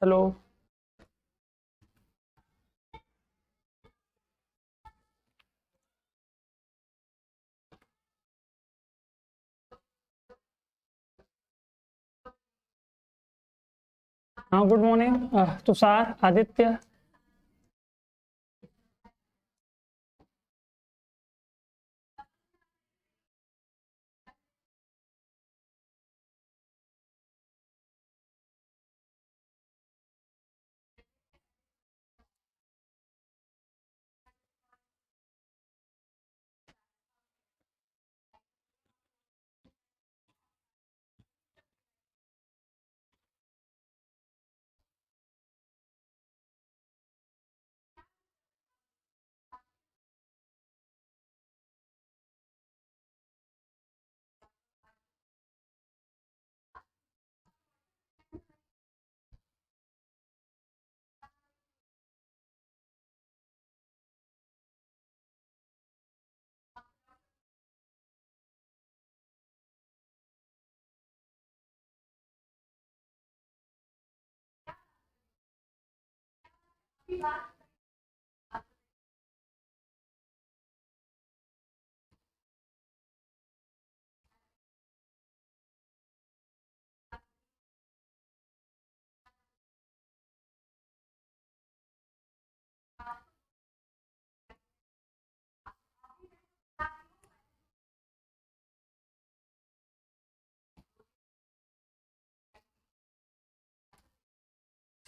Hello. हाँ, good morning Tushar, Aditya.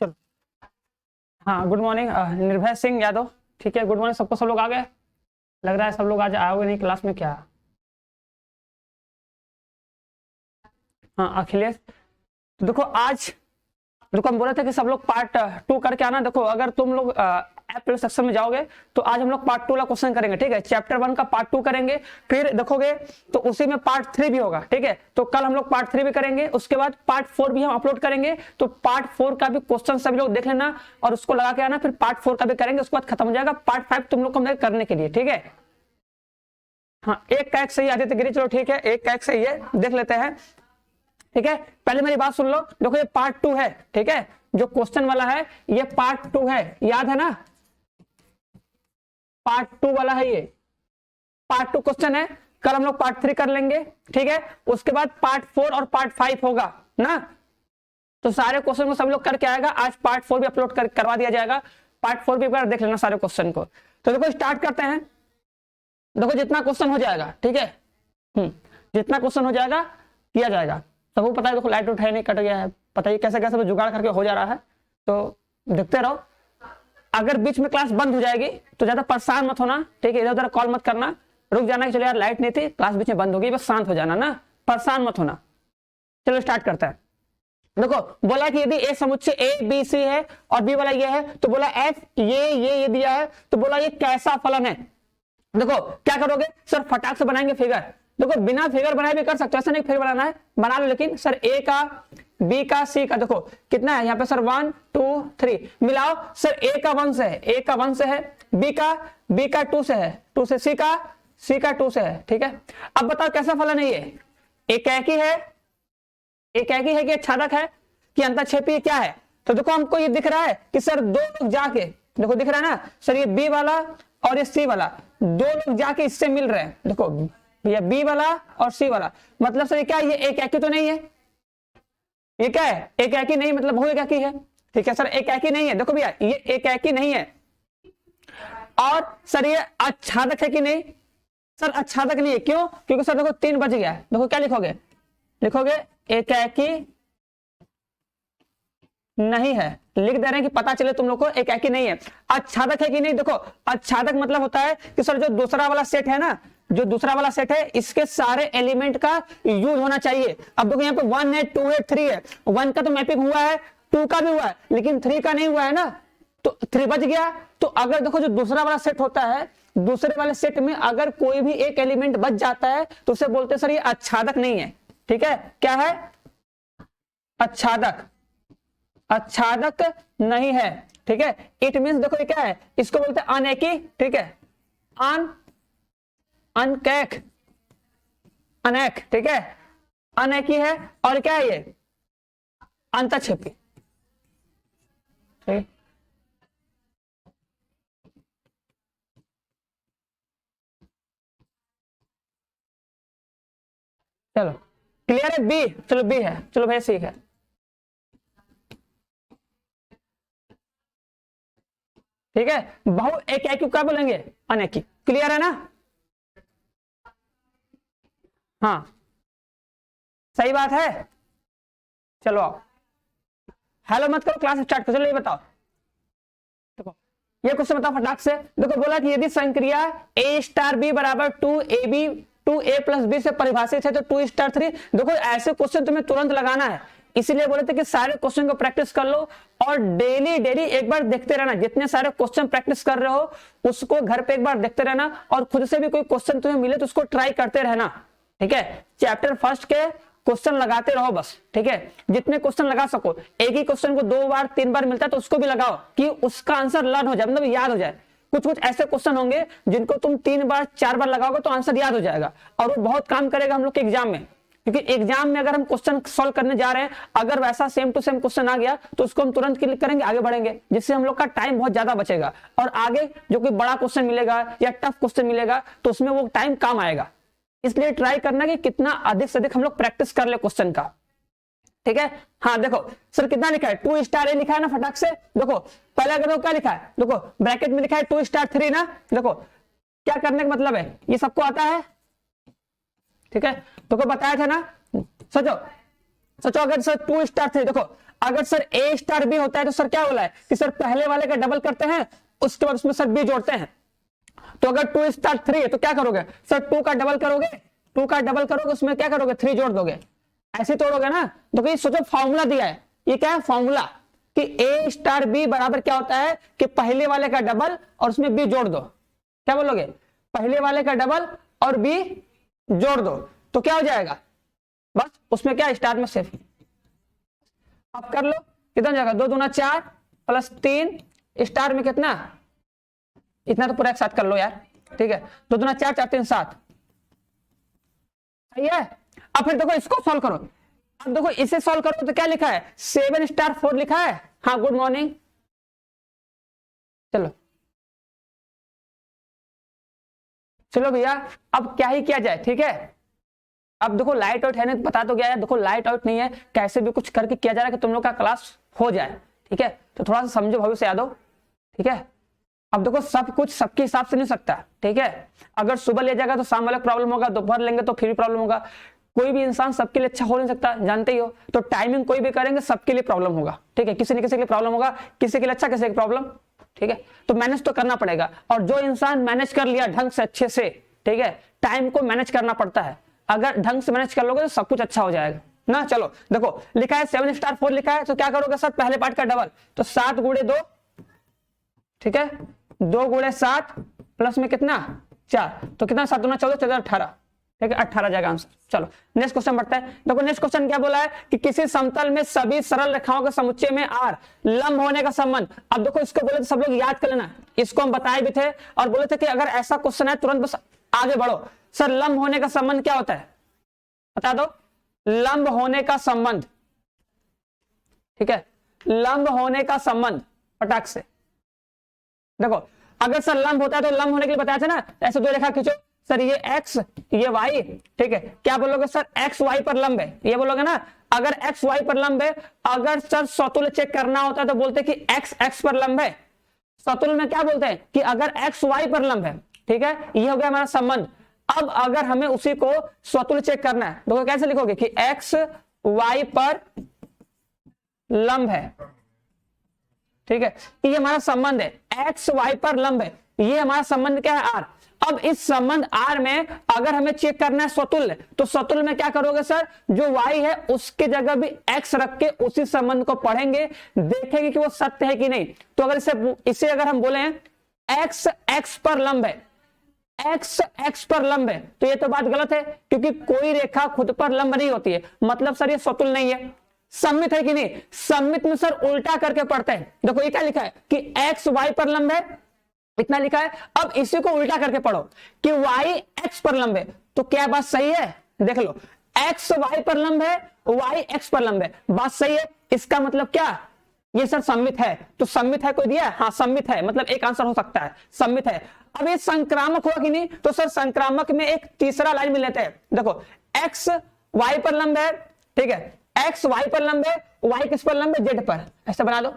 चलो। हाँ, गुड मॉर्निंग निर्भय सिंह यादव। ठीक है, गुड मॉर्निंग सबको। सब लोग आ गए? लग रहा है सब लोग आज आओगे नहीं क्लास में, क्या? हाँ, अखिलेश। तो देखो आज देखो, हम बोले थे कि सब लोग पार्ट 2 करके आना। देखो, अगर तुम लोग ऐप सेक्शन में जाओगे तो आज हम लोग पार्ट 2 वाला क्वेश्चन करेंगे। ठीक है, चैप्टर 1 का पार्ट 2 करेंगे। फिर देखोगे तो उसी में पार्ट 3 भी होगा। ठीक है, तो कल हम लोग पार्ट 3 भी करेंगे, उसके बाद पार्ट 4 भी हम अपलोड करेंगे। तो पार्ट 4 का भी क्वेश्चन सभी लोग देख लेना और उसको लगा के आना। फिर पार्ट 4 का भी करेंगे, उसके बाद खत्म हो जाएगा। पार्ट 5 तुम लोग को मिलेगा करने के लिए। ठीक है, हाँ, एक का एक सही आदित्य गिरी। चलो ठीक है, एक का एक सही है, देख लेते हैं। ठीक है, पहले मेरी बात सुन लो। देखो, ये पार्ट 2 है। ठीक है, जो क्वेश्चन वाला है ये पार्ट 2 है, याद है ना? पार्ट 2 वाला है ये, पार्ट 2 क्वेश्चन है। कल हम लोग पार्ट 3 कर लेंगे। ठीक है, उसके बाद पार्ट 4 और पार्ट 5 होगा ना। तो सारे क्वेश्चन को सब लोग करके आएगा। आज पार्ट 4 भी अपलोड करवा दिया जाएगा। पार्ट 4 भी एक बार देख लेना सारे क्वेश्चन को। तो देखो, स्टार्ट करते हैं। देखो, जितना क्वेश्चन हो जाएगा, ठीक है, जितना क्वेश्चन हो जाएगा किया जाएगा। सबको पता है। देखो, लाइट उठाई नहीं, कट गया है, पता ही कैसे कैसे जुगाड़ करके हो जा रहा है। तो देखते रहो। अगर बीच में क्लास बंद हो जाएगी तो ज्यादा परेशान मत होना। ठीक है, इधर उधर कॉल मत करना, रुक जाना कि चलो यार लाइट नहीं थी, क्लास बीच में बंद होगी, बस शांत हो जाना ना, परेशान मत होना। चलो स्टार्ट करता है। देखो, बोला कि यदि ए समुच्चय ए बी सी है और बी वाला ये है, तो बोला एफ ये दिया है, तो बोला ये कैसा फलन है। देखो क्या करोगे सर, फटाक से बनाएंगे फिगर। देखो, बिना फिगर बनाए भी कर सकते हो, ऐसा नहीं फिगर बनाना है, बना लो। लेकिन सर ए का, बी का, सी का, देखो कितना है यहाँ पे सर, 1 2 3 मिलाओ। सर ए का 1 से है, ए का 1 से है, बी का 2 से है, 2 से, सी का 2 से है। ठीक है, अब बताओ कैसा फलन है ये? एक एकी है, एक एकी है कि अच्छादक है कि अंतःक्षेपी, क्या है? तो देखो, हमको ये दिख रहा है कि सर दो लोग जाके, देखो दिख रहा है ना सर, ये बी वाला और ये सी वाला, दो लोग जाके इससे मिल रहे हैं। देखो भैया, बी वाला और सी वाला, मतलब सर ये क्या, ये एक एकी तो नहीं है? ये क्या है? एक एकी नहीं, मतलब बहु एकी है। ठीक है सर, एक एकी नहीं है। देखो भैया, ये एक एकी नहीं है। और सर ये अच्छादक है कि नहीं? सर अच्छादक नहीं है। क्यों? क्योंकि सर देखो 3 बज गया है। देखो क्या लिखोगे, लिखोगे एक एकी नहीं है, लिख दे रहे हैं कि पता चले तुम लोग को एक एकी नहीं है। अच्छादक है कि नहीं? देखो, अच्छादक मतलब होता है कि सर जो दूसरा वाला सेट है ना, जो दूसरा वाला सेट है, इसके सारे एलिमेंट का यूज होना चाहिए। अब देखो, यहाँ पे 1 है, 2 है, 3 है। 1 का तो मैपिंग हुआ है, 2 का भी हुआ है, लेकिन 3 का नहीं हुआ है ना, तो 3 बच गया। तो अगर देखो, जो दूसरा वाला सेट होता है, दूसरे वाले सेट में अगर कोई भी एक एलिमेंट बच जाता है तो उसे बोलते हैं सर ये अच्छादक नहीं है। ठीक है, क्या है? अच्छादक, अच्छादक नहीं है। ठीक है, इट मीन्स, देखो ये क्या है, इसको बोलते हैं अनेकी। ठीक है, अन, अनकैक, अनेक। ठीक है, अनेकी है। और क्या है ये? अंतःक्षेपी। चलो क्लियर है बी, चलो बी है, चलो भाई ठीक है। ठीक है, बहु एक एक क्या बोलेंगे, अनेकी, क्लियर है ना? हाँ सही बात है। चलो आओ, हेलो मत करो, क्लास स्टार्ट करो। चलो ये बताओ, देखो ये क्वेश्चन बताओ फटाक से। देखो बोला कि यदि संक्रिया a स्टार बी बराबर 2ab 2a प्लस बी से परिभाषित है तो 2 स्टार 3। देखो ऐसे क्वेश्चन तुम्हें तुरंत लगाना है, इसीलिए बोले थे कि सारे क्वेश्चन को प्रैक्टिस कर लो और डेली डेली एक बार देखते रहना। जितने सारे क्वेश्चन प्रैक्टिस कर रहे हो उसको घर पे एक बार देखते रहना और खुद से भी कोई क्वेश्चन तुम्हें मिले तो उसको ट्राई करते रहना। ठीक है, चैप्टर फर्स्ट के क्वेश्चन लगाते रहो बस। ठीक है, जितने क्वेश्चन लगा सको, एक ही क्वेश्चन को 2 बार 3 बार मिलता है तो उसको भी लगाओ कि उसका आंसर लर्न हो जाए, मतलब याद हो जाए। कुछ कुछ ऐसे क्वेश्चन होंगे जिनको तुम 3 बार 4 बार लगाओगे तो आंसर याद हो जाएगा और वो बहुत काम करेगा हम लोग के एग्जाम में। क्योंकि एग्जाम में अगर हम क्वेश्चन सॉल्व करने जा रहे हैं, अगर वैसा सेम टू सेम क्वेश्चन आ गया तो उसको हम तुरंत क्लिक करेंगे, आगे बढ़ेंगे, जिससे हम लोग का टाइम बहुत ज्यादा बचेगा और आगे जो कोई बड़ा क्वेश्चन मिलेगा या टफ क्वेश्चन मिलेगा तो उसमें वो टाइम काम आएगा। इसलिए ट्राई करना कि कितना अधिक से अधिक हम लोग प्रैक्टिस कर ले क्वेश्चन का। ठीक है, हाँ देखो सर कितना लिखा है, 2 स्टार ए लिखा है ना, फटाक से देखो पहले अगर क्या लिखा है, देखो ब्रैकेट में लिखा है 2 स्टार 3 ना। देखो क्या करने का मतलब है, ये सबको आता है। ठीक है, तो को बताया था ना, सोचो सोचो अगर सर 2 स्टार 3, देखो अगर सर ए स्टार बी होता है तो सर क्या बोला है कि सर पहले वाले का डबल करते हैं उसके बाद उसमें सर बी जोड़ते हैं। तो अगर 2 स्टार 3 है तो क्या करोगे सर, 2 का डबल करोगे, 2 का डबल करोगे उसमें क्या करोगे 3 जोड़ दोगे, ऐसे तोड़ोगे ना। तो ये सोचो फॉर्मूला दिया है, ये क्या है फॉर्मूला कि ए स्टार बी बराबर क्या होता है कि पहले वाले का डबल और उसमें बी जोड़ दो। क्या बोलोगे, पहले वाले का डबल और बी जोड़ दो तो क्या हो जाएगा, बस उसमें क्या स्टार में सेफ। अब कर लो कितना जाएगा, 2 दूना 4 प्लस 3 स्टार में कितना, इतना तो पूरा एक साथ कर लो यार। ठीक है, 2 दूना 4 4 3 7, सही है। अब फिर देखो इसको सॉल्व करो, अब देखो इसे सॉल्व करो तो क्या लिखा है 7 स्टार 4 लिखा है। हाँ गुड मॉर्निंग, चलो चलो भैया अब क्या ही किया जाए। ठीक है, अब देखो लाइट आउट है ना, बता तो गया है, देखो लाइट आउट नहीं है, कैसे भी कुछ करके किया जा रहा है कि तुम लोग का क्लास हो जाए। ठीक है, तो थोड़ा सा समझो भविष्य यादव। ठीक है, अब देखो सब कुछ सबके हिसाब से नहीं सकता। ठीक है, अगर सुबह ले जाएगा तो शाम वाला प्रॉब्लम होगा, दोपहर लेंगे तो फिर भी प्रॉब्लम होगा। कोई भी इंसान सबके लिए अच्छा हो नहीं सकता, जानते ही हो। तो टाइमिंग कोई भी करेंगे सबके लिए प्रॉब्लम होगा। ठीक है, किसी न किसी के लिए प्रॉब्लम होगा, किसी के लिए अच्छा किसी की प्रॉब्लम। ठीक है, तो मैनेज तो करना पड़ेगा और जो इंसान मैनेज कर लिया ढंग से अच्छे से, ठीक है, टाइम को मैनेज करना पड़ता है, अगर ढंग से मैनेज कर लोगे तो सब कुछ अच्छा हो जाएगा ना। चलो देखो लिखा है 7 स्टार 4 लिखा है, तो क्या करोगे सर पहले पार्ट का डबल, तो 7 गुणे 2, ठीक है 2 गुणे 7 प्लस में कितना 4, तो कितना 7 दूना 14 14 18, ठीक है 18 जाएगा आंसर। चलो नेक्स्ट क्वेश्चन बढ़ता है। देखो नेक्स्ट क्वेश्चन क्या बोला है कि किसी समतल में सभी सरल रेखाओं के समुच्चय में आर लंब होने का संबंध। अब देखो इसको बोले तो सब लोग याद कर लेना, इसको हम बताए भी थे और बोले थे कि अगर ऐसा क्वेश्चन है तुरंत बस आगे बढ़ो। सर लंब होने का संबंध क्या होता है बता दो, लंब होने का संबंध, ठीक है लंब होने का संबंध फटाक से देखो, अगर सर लंब होता है तो लंब होने के लिए बताया था ना, ऐसे दो रेखा खींचो सर, ये x ये y, ठीक है क्या बोलोगे सर x y पर लंब है, ये बोलोगे ना। अगर x y पर लंब है, अगर सर सतुल्य चेक करना होता है तो बोलते हैं कि x x पर लंब है। सतुल्य में क्या बोलते हैं कि अगर x y पर लंब है, ठीक है ये हो गया हमारा संबंध। अब अगर हमें उसी को स्वतुल्य चेक करना है तो कैसे लिखोगे कि x y पर लंब है, ठीक है ये हमारा संबंध है, x y पर लंब है, ये हमारा संबंध क्या है r। अब इस संबंध r में अगर हमें चेक करना है स्वतुल्य, तो स्वतुल्य में क्या करोगे सर, जो y है उसके जगह भी x रख के उसी संबंध को पढ़ेंगे, देखेंगे कि वो सत्य है कि नहीं। तो अगर इसे अगर हम बोले x x पर लंब है, x x पर लंब है, तो ये तो बात गलत है क्योंकि कोई रेखा खुद पर लंब नहीं होती है, मतलब सर ये स्वतुल्य नहीं है। सममित है कि नहीं, सममित में सर उल्टा करके पढ़ते हैं। देखो ये क्या लिखा है कि x y पर लंब है, इतना लिखा है। अब इसी को उल्टा करके पढ़ो कि y x पर लंब है, तो क्या बात सही है, देख लो x y पर लंब है, y x पर लंब है, बात सही है। इसका मतलब क्या, ये सर सममित है। तो सममित है कोई दिया, हाँ सममित है, मतलब एक आंसर हो सकता है सममित है। अब ये संक्रामक हुआ कि नहीं, तो सर संक्रामक में एक तीसरा लाइन में लेते हैं। देखो x y पर लंब है, ठीक है, x y पर लंब है, y किस पर लंब है, z पर, ऐसा बना दो,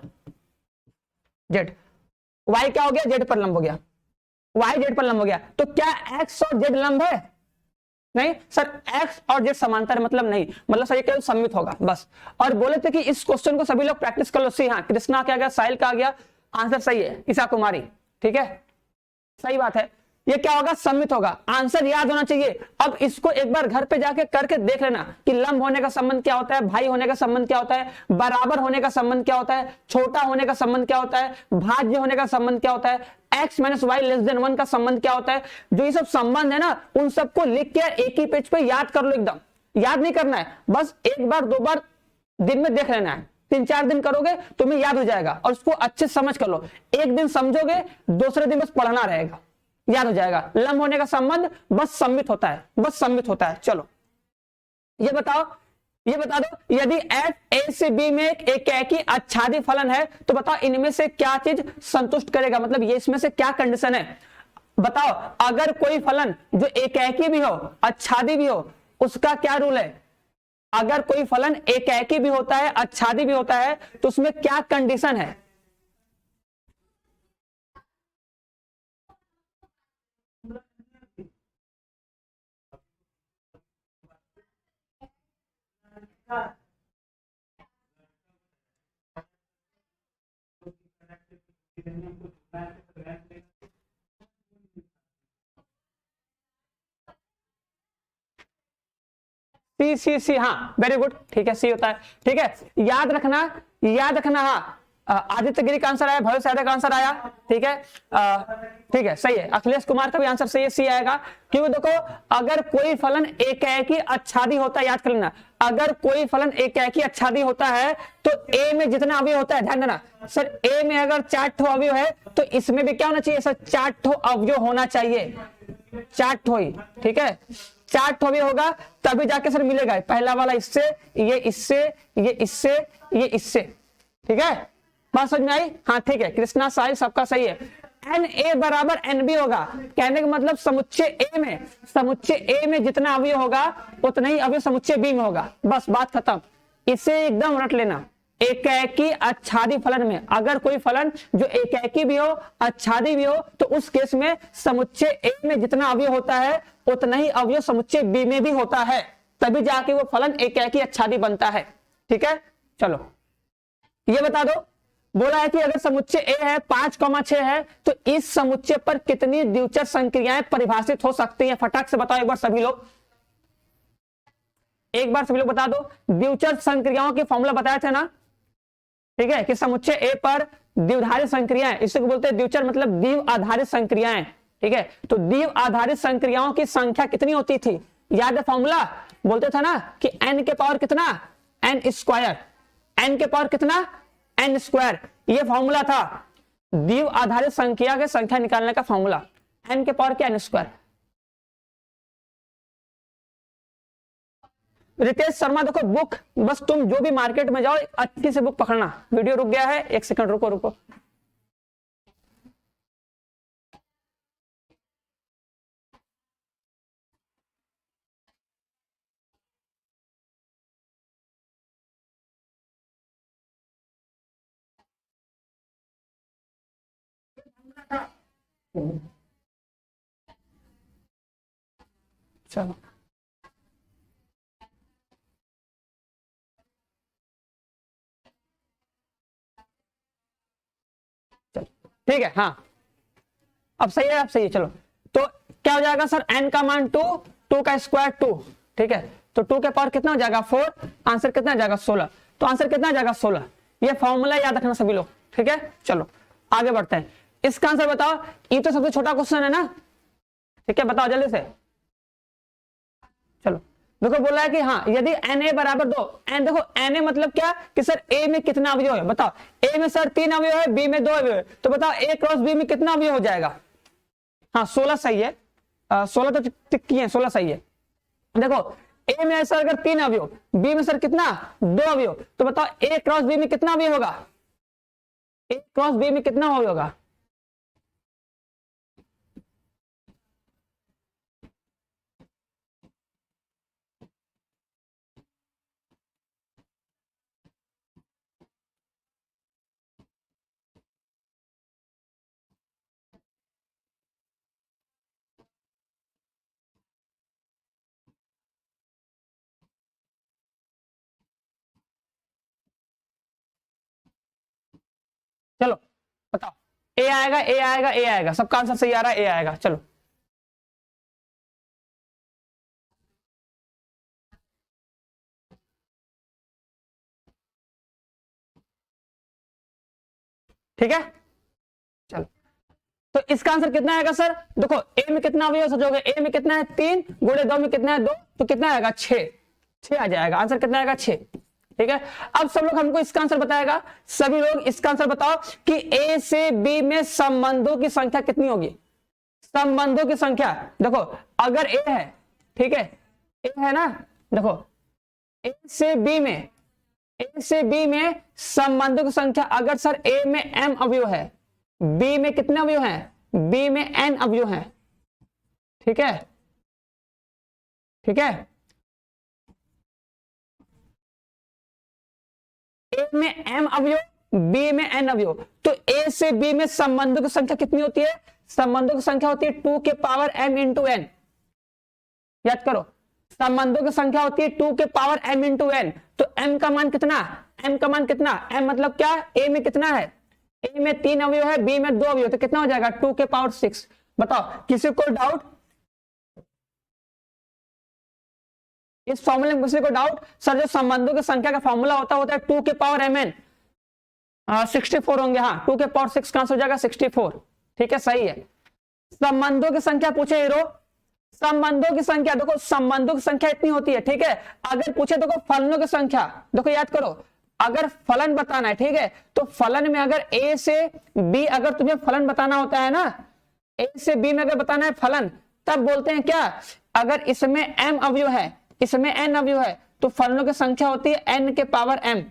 z, y क्या हो गया, z पर लंब हो गया, y z पर लंब हो गया, तो क्या x और z लंब है, नहीं सर, x और z समांतर मतलब नहीं, मतलब सर ये केवल सममित होगा बस। और बोले थे कि इस क्वेश्चन को सभी लोग प्रैक्टिस कर लो। सी हाँ, कृष्णा क्या गया, साहिल का आ गया, आंसर सही है, ईशा कुमारी, ठीक है, सही बात है, ये क्या होगा, सममित होगा, आंसर याद होना चाहिए। अब इसको एक बार घर पे जाके करके देख लेना कि लंब होने का संबंध क्या होता है, भाई होने का संबंध क्या होता है, बराबर होने का संबंध क्या होता है, छोटा होने का संबंध क्या होता है, भाज्य होने का संबंध क्या होता है, x minus y less than 1 का संबंध क्या होता है। जो ये सब संबंध है ना, उन सबको लिख के एक ही पेज पे याद कर लो, एकदम याद नहीं करना है, बस एक बार दो बार दिन में देख लेना है, 3-4 दिन करोगे तुम्हें याद हो जाएगा और उसको अच्छे समझ कर लो। एक दिन समझोगे, दूसरे दिन बस पढ़ना रहेगा, याद हो जाएगा। लंब होने का संबंध बस सममित होता है, बस सममित होता है। चलो ये बताओ, ये बता दो, यदि f a से b में एक एकाकी आच्छादी फलन है तो बताओ इनमें से क्या चीज संतुष्ट करेगा, मतलब ये इसमें से क्या कंडीशन है, बताओ। अगर कोई फलन जो एकाकी भी हो आच्छादी भी हो, उसका क्या रूल है, अगर कोई फलन एकाकी भी होता है आच्छादी भी होता है तो उसमें क्या कंडीशन है। सी सी सी, हाँ वेरी गुड, ठीक है, सी होता है, ठीक है, याद रखना, याद रखना। हाँ आदित्य गिरी का आंसर आया, भविष्य यादव का आंसर आया, ठीक है, ठीक है, सही है, अखिलेश कुमार का भी आंसर सही है, सी आएगा। क्योंकि देखो अगर कोई फलन एकाकी आच्छादी होता है, याद कर लेना, अगर कोई फलन एकाकी आच्छादी होता है तो ए में जितना अवयव होता है, ध्यान देना सर, ए में अगर 4 ठो अवयव है तो इसमें भी क्या होना चाहिए सर, 4 ठो अवयव होना चाहिए, 4 ठो ही, ठीक है, 4 ठो भी होगा तभी जाके सर मिलेगा, पहला वाला इससे, ये इससे, ये इससे, ये इससे, ठीक है, बात समझ में आई, हाँ ठीक है, कृष्णा साहिल सबका सही है। एन ए बराबर एन बी होगा, कहने का मतलब समुच्चय ए में, समुच्चय ए में जितना अवयव होगा उतना ही अवयव समुच्चय बी में होगा, बस बात खत्म, इसे एकदम रट लेना। एकाकी आच्छादी फलन में अगर कोई फलन जो एकाकी भी हो आच्छादी भी हो तो उस केस में समुच्चय ए में जितना अवयव होता है उतना ही अवयव समुच्चय बी में भी होता है, तभी जाके वो फलन एकाकी आच्छादी बनता है, ठीक है। चलो ये बता दो, बोला है कि अगर समुच्चय ए है 5,6 है तो इस समुच्चय पर कितनी द्विचर संक्रियाएं परिभाषित हो सकती हैं, फटाक से बताओ एक बार सभी लोग, एक बार सभी लोग बता दो। द्विचर संक्रियाओं की फॉर्मूला बताया था ना, ठीक है, कि समुच्चय ए पर द्विधारित संक्रियाएं, इसे बोलते हैं द्विचर, मतलब द्विव आधारित संक्रियाएं, ठीक है, तो द्विव आधारित संक्रियाओं की संख्या कितनी होती थी, याद है फॉर्मूला, बोलते थे ना कि n के पावर कितना, n स्क्वायर, n के पावर कितना, n स्क्वायर, ये फॉर्मूला था द्विव आधारित संख्या के संख्या निकालने का फॉर्मूला, n के पावर क्या, n स्क्वायर। रितेश शर्मा देखो बुक, बस तुम जो भी मार्केट में जाओ अच्छी से बुक पकड़ना, वीडियो रुक गया है, 1 सेकंड रुको रुको। चलो ठीक है, हाँ अब सही है, अब सही है, चलो तो क्या हो जाएगा सर, n का मान 2, 2 का स्क्वायर 2, ठीक है, तो 2 के पावर कितना हो जाएगा 4, आंसर कितना जाएगा 16, तो आंसर कितना जाएगा 16, ये फॉर्मूला याद रखना सभी लोग, ठीक है। चलो आगे बढ़ते हैं, इसका आंसर बताओ, ये तो सबसे छोटा क्वेश्चन है ना, ठीक है, बताओ जल्दी से। चलो देखो बोला है कि हाँ यदि Na बराबर 2, एन देखो Na मतलब क्या कि सर A में कितना अवयव है, बताओ A में सर 3 अवयव है, B में 2 अवयव है, तो बताओ A क्रॉस B में कितना अवयव हो जाएगा, हाँ 16 सही है, 16 तो टिक किए हैं, 16 सही है। देखो A में सर अगर 3 अवयव, B में सर कितना 2 अवयव, तो बताओ A क्रॉस B में कितना अवयव होगा, A क्रॉस B में कितना अवयव होगा, बताओ, ए आएगा, ए आएगा, ए आएगा, सबका आंसर सही आ रहा है, ए आएगा। चलो ठीक है, चलो तो इसका आंसर कितना आएगा सर? देखो ए में कितना अवयव सोचोगे, ए में कितना है 3 गुणे 2 में कितना है 2, तो कितना आएगा 6, 6 आ जाएगा, आंसर कितना आएगा 6। ठीक है, अब सब लोग हमको इसका आंसर बताएगा, सभी लोग इसका आंसर बताओ कि ए से बी में संबंधों की संख्या कितनी होगी। संबंधों की संख्या देखो, अगर ए है, ठीक है, ए है ना, देखो ए से बी में, ए से बी में संबंधों की संख्या, अगर सर ए में m अवयव है, बी में कितने अवयव हैं, बी में n अवयव हैं, ठीक है, ठीक है, ए में m अवयव, बी में n अवयव, तो ए से बी में संबंधों की संख्या कितनी होती है? संबंधों की संख्या होती है 2 के पावर m इंटू n। याद करो, संबंधों की संख्या होती है 2 के पावर m इंटू n, तो m का मान कितना, m का मान कितना, m मतलब क्या, a में कितना है, a में 3 अवयव है, b में 2 अवयव, तो कितना हो जाएगा 2 के पावर 6। बताओ किसी को डाउट, इस फॉर्मूले में किसी को डाउट? सर जो संबंधों की संख्या का फॉर्मूला होता है 2 के पावर mn, 64 होंगे, हाँ 2 के पावर 6 कहां से हो जाएगा 64। ठीक है, सही है। संबंधों की संख्या पूछे हीरो, संबंधों की संख्या, देखो संबंधों की संख्या इतनी होती है, ठीक है। अगर पूछे देखो फलनों की संख्या, देखो याद करो, अगर फलन बताना है, ठीक है, तो फलन में अगर ए से बी, अगर तुम्हें फलन बताना होता है ना, ए से बी में अगर बताना है फलन, तब बोलते हैं क्या, अगर इसमें m अवयव है, इसमें n अवयव है, तो फलनों की संख्या होती है n के पावर m।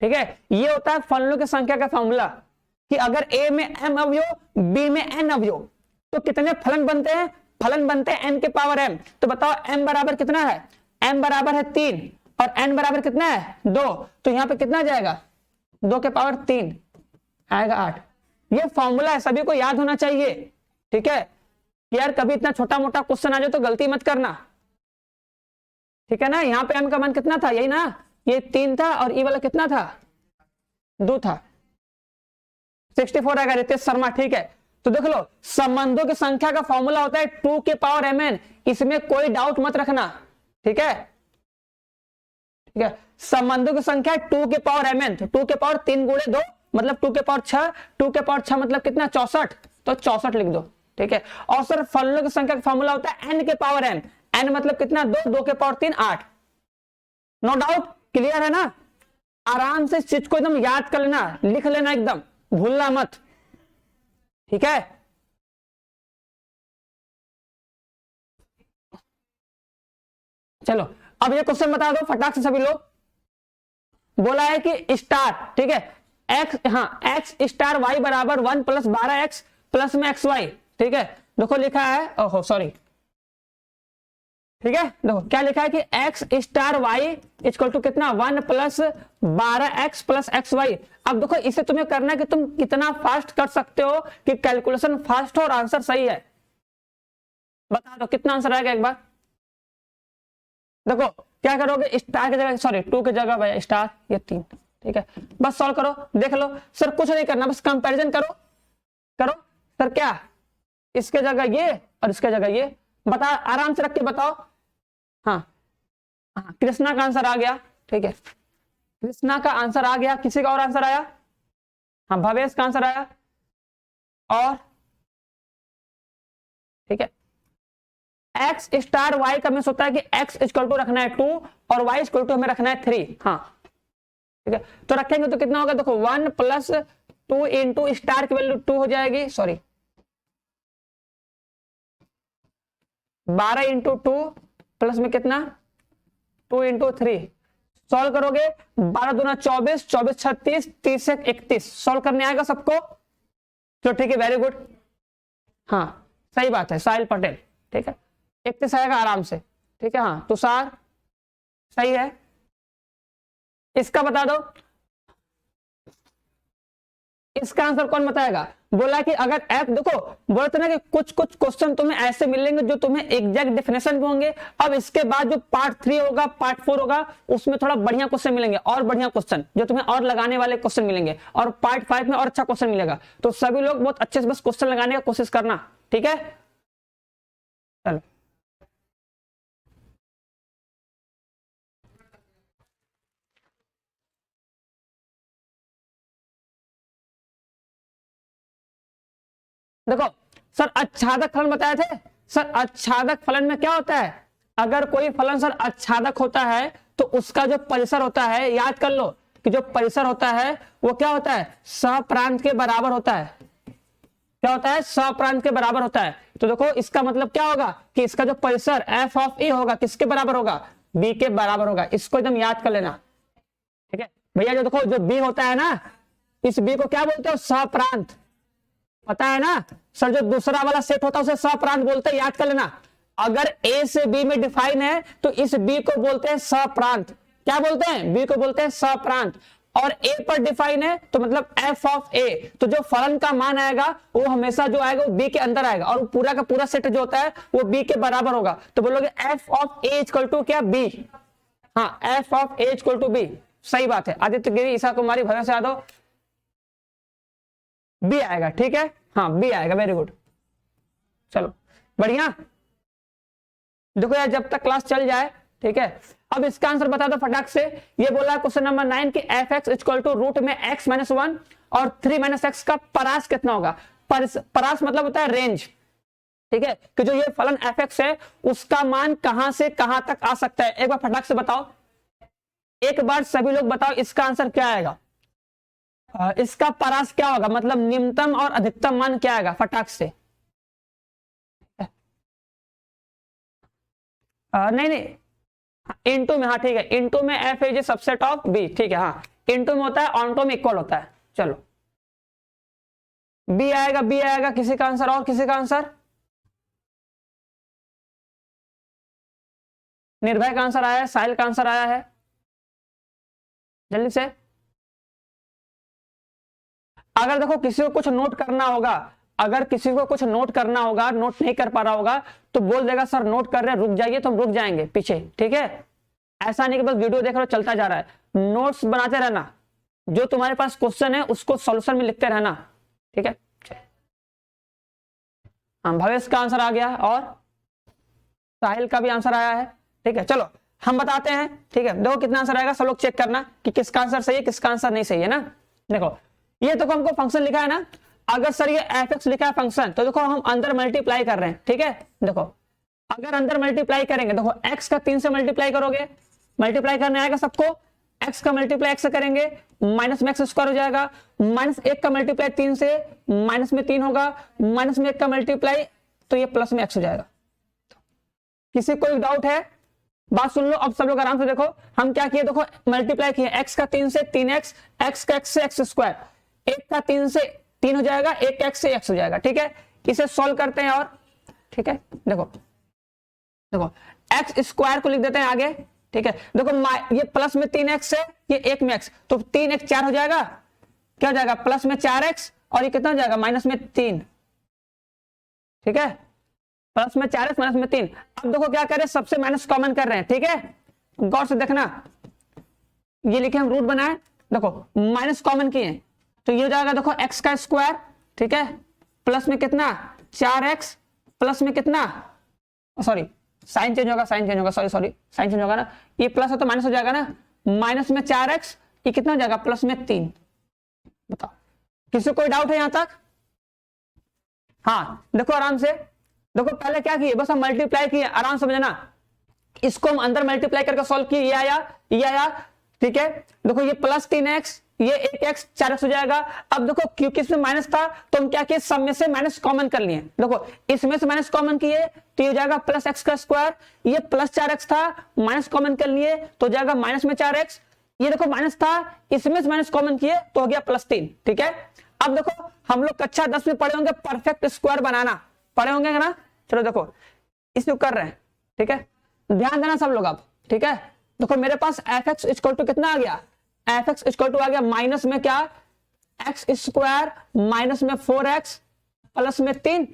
ठीक है, ये होता है फलनों की संख्या का फॉर्मूला, कि अगर a में m अवयव, b में n अवयव, तो कितने फलन बनते हैं, फलन बनते हैं n के पावर m। तो बताओ m बराबर कितना है, m बराबर है 3 और n बराबर कितना है 2, तो यहां पे कितना जाएगा 2 के पावर 3 आएगा 8। ये फॉर्मूला है, सभी को याद होना चाहिए। ठीक है यार, कभी इतना छोटा मोटा क्वेश्चन आ जाए तो गलती मत करना, ठीक है ना। यहाँ पे m का मान कितना था, यही ना, ये 3 था और ये वाला कितना था 2 था, 64 आएगा रितेश शर्मा। ठीक है, तो देख लो संबंधों की संख्या का फॉर्मूला होता है 2 के पावर mn, इसमें कोई डाउट मत रखना। ठीक है, ठीक है, संबंधों की संख्या 2 के पावर mn, तो 2 के पावर 3 गुणे 2 मतलब 2 के पावर 6, 2 के पावर 6 मतलब कितना 64, तो 64 लिख दो। ठीक है, और सर फलनों की संख्या का फॉर्मूला होता है n के पावर m, n मतलब कितना 2, 2 के पावर 3 8। नो डाउट, क्लियर है ना। आराम से इस चीज को एकदम याद कर लेना, लिख लेना, एकदम भूलना मत। ठीक है, चलो अब ये क्वेश्चन बता दो फटाक से सभी लोग। बोला है कि स्टार, ठीक है, एक्स, हाँ एक्स स्टार वाई बराबर 1 प्लस 12x प्लस में एक्स वाई। ठीक है, देखो लिखा है, ओहो सॉरी, ठीक है, देखो क्या लिखा है कि x star y equal to कितना 1 plus 12x plus x Y. अब देखो इसे तुम्हें करना है कि तुम कितना फास्ट कर सकते हो कि कैलकुलेशन फास्ट हो और आंसर सही है। बता दो कितना आंसर आएगा एक बार। देखो क्या करोगे, स्टार की जगह, सॉरी 2 की जगह भाई स्टार, ये 3। ठीक है, बस सॉल्व करो, देख लो। सर कुछ नहीं करना, बस कंपैरिजन करो, करो सर, क्या इसके जगह ये और इसके जगह ये, बता आराम से रख के बताओ। हाँ हाँ, कृष्णा का आंसर आ गया। ठीक है, कृष्णा का आंसर आ गया, किसी का और आंसर आया, हाँ भवेश का आंसर आया, और ठीक है, एक्स स्टार वाई का मिस होता है कि एक्स इक्वल टू रखना है 2 और वाई इक्वल टू हमें रखना है 3। हाँ ठीक है, तो रखेंगे तो कितना होगा, देखो 1 प्लस 2 इंटू स्टार की वैल्यू 2 हो जाएगी, सॉरी 12 इंटू 2 प्लस में कितना 2 इंटू 3। सॉल्व करोगे 12 दूना 24, 24 36, 30 से 31, सॉल्व करने आएगा सबको। तो ठीक है, वेरी गुड, हाँ सही बात है, साहिल पटेल। ठीक है, 31 आएगा आराम से। ठीक है, हाँ तुषार सही है। इसका बता दो, इसका आंसर कौन बताएगा? बोला कि अगर एफ, देखो बोलते ना कि कुछ कुछ क्वेश्चन तुम्हें ऐसे मिलेंगे जो तुम्हें एग्जैक्ट डेफिनेशन भी होंगे। अब इसके बाद जो पार्ट 3 होगा, पार्ट 4 होगा, उसमें थोड़ा बढ़िया क्वेश्चन मिलेंगे, और बढ़िया क्वेश्चन जो तुम्हें और लगाने वाले क्वेश्चन मिलेंगे, और पार्ट 5 में और अच्छा क्वेश्चन मिलेगा। तो सभी लोग बहुत अच्छे से बस क्वेश्चन लगाने का कोशिश करना, ठीक है? चलो देखो, सर आच्छादक फलन बताए थे। सर आच्छादक फलन में क्या होता है? अगर कोई फलन सर आच्छादक होता है तो उसका जो परिसर होता है, याद कर लो कि जो परिसर होता है वो क्या होता है? सहप्रांत के बराबर होता है। क्या होता है? सहप्रांत के बराबर होता है। तो देखो इसका मतलब क्या होगा कि इसका जो परिसर एफ ऑफ ए होगा किसके बराबर होगा? बी के बराबर होगा। इसको एकदम याद कर लेना, ठीक है भैया? जो देखो जो बी होता है ना, इस बी को क्या बोलते हो? सहप्रांत। पता है ना सर, जो दूसरा वाला सेट होता है उसे सहप्रांत बोलते हैं, याद कर लेना। अगर ए से बी में डिफाइन है तो इस बी को बोलते हैं सहप्रांत। क्या बोलते हैं? बी को बोलते हैं सहप्रांत। और ए पर डिफाइन है तो मतलब एफ ऑफ ए, तो जो फलन का मान आएगा वो हमेशा जो आएगा वो बी के अंदर आएगा, और पूरा का पूरा सेट जो होता है वो बी के बराबर होगा। तो बोलोगे f of a equal to क्या? बी। हाँ, f of a equal to b. सही बात है आदित्य गिरी, ईशा कुमारी, भव्य यादव, बी आएगा, ठीक है? हाँ बी आएगा, वेरी गुड। चलो बढ़िया। देखो यार जब तक क्लास चल जाए, ठीक है? अब इसका आंसर बता दो फटाक से। ये बोला क्वेश्चन नंबर 9 कि f x equal to root में x माइनस 1 और 3 माइनस एक्स का परास कितना होगा? परास मतलब होता है रेंज, ठीक है? कि जो ये फलन एफ एक्स है उसका मान कहां से कहां तक आ सकता है, एक बार फटाक से बताओ। एक बार सभी लोग बताओ इसका आंसर क्या आएगा? इसका परास क्या होगा, मतलब निम्नतम और अधिकतम मान क्या आएगा? फटाक से। नहीं नहीं, इनटू में, हाँ ठीक है, इनटू में f is subset of b, ठीक है? हाँ इनटू में होता है, ऑनटू में इक्वल होता है। चलो बी आएगा, बी आएगा। किसी का आंसर? और किसी का आंसर? निर्भय का आंसर आया है, साहिल का आंसर आया है, जल्दी से। अगर देखो किसी को कुछ नोट करना होगा, अगर किसी को कुछ नोट करना होगा, नोट नहीं कर पा रहा होगा तो बोल देगा सर नोट कर रहे हैं, रुक जाइए, तो हम रुक जाएंगे पीछे, ठीक है? ऐसा नहीं कि बस वीडियो देख रहे हो चलता जा रहा है, नोट्स बनाते रहना। जो तुम्हारे पास क्वेश्चन है उसको सॉल्यूशन में लिखते रहना, ठीक है? हाँ भवेश का आंसर आ गया और साहिल का भी आंसर आया है, ठीक है? चलो हम बताते हैं, ठीक है? देखो कितना आंसर आएगा, सब लोग चेक करना कि किसका आंसर सही है, किसका आंसर नहीं सही है ना। देखो ये देखो हमको फंक्शन लिखा है ना, अगर सर ये एफ एक्स लिखा है फंक्शन, तो देखो हम अंदर मल्टीप्लाई कर रहे हैं, ठीक है? देखो अगर अंदर मल्टीप्लाई करेंगे, देखो x का 3 से मल्टीप्लाई करोगे, मल्टीप्लाई करने आएगा सबको, x का मल्टीप्लाई x से करेंगे माइनस में एक्स स्क्वायर हो जाएगा, माइनस 1 का मल्टीप्लाई 3 से माइनस में 3 होगा, माइनस में 1 का मल्टीप्लाई तो ये प्लस में x हो जाएगा। किसी कोई डाउट है? बात सुन लो अब सब लोग आराम से। देखो हम क्या किए, देखो मल्टीप्लाई किए, x का 3 से 3x, x का x से x स्क्वायर, 1 का 3 से 3 हो जाएगा, 1 का x से x हो जाएगा, ठीक है? इसे सॉल्व करते हैं और, ठीक है? देखो देखो एक्स स्क्वायर को लिख देते हैं आगे, ठीक है? देखो ये प्लस में 3x है, ये 1 में x, तो 3x 4 हो जाएगा, क्या हो जाएगा? प्लस में 4x, और ये कितना हो जाएगा? माइनस में 3, ठीक है? प्लस में 4x माइनस में 3। अब देखो क्या कर रहे हैं, सबसे माइनस कॉमन कर रहे हैं, ठीक है? गौर से देखना, ये लिखे हम रूट बनाए, देखो माइनस कॉमन किए तो ये हो जाएगा, देखो x का स्क्वायर, ठीक है? प्लस में कितना? 4x, प्लस में कितना? सॉरी साइन चेंज होगा, साइन चेंज होगा, सॉरी सॉरी साइन चेंज होगा ना, ये प्लस है तो माइनस हो जाएगा ना, माइनस में 4x, ये कितना हो जाएगा? प्लस में 3। बताओ किसी को कोई डाउट है यहां तक? हाँ देखो आराम से, देखो पहले क्या किए, बस हम मल्टीप्लाई किए, आराम समझना। इसको हम अंदर मल्टीप्लाई करके सॉल्व किए, ये आया, ये आया, ठीक है? देखो ये प्लस 3x, ये 1x 4x हो जाएगा। अब देखो क्योंकि इसमें माइनस था तो हम क्या किए, सब में से माइनस कॉमन कर लिए। देखो इसमें से माइनस कॉमन किए तो ये हो जाएगा प्लस x का स्क्वायर, ये प्लस 4x था, माइनस कॉमन कर लिए तो हो जाएगा माइनस में 4x, ये देखो माइनस था, इसमें से माइनस कॉमन किए तो हो गया प्लस 3, ठीक है? अब देखो हम लोग कक्षा 10 में पढ़े होंगे परफेक्ट स्क्वायर बनाना, पढ़े होंगे ना? चलो देखो इसको कर रहे हैं, ठीक है? ध्यान देना सब लोग अब, ठीक है? देखो मेरे पास एफ एक्स इक्वल टू कितना आ गया, एफ एक्स इक्वल टू आ गया माइनस में क्या, एक्स स्क्वायर माइनस में 4x प्लस में 3।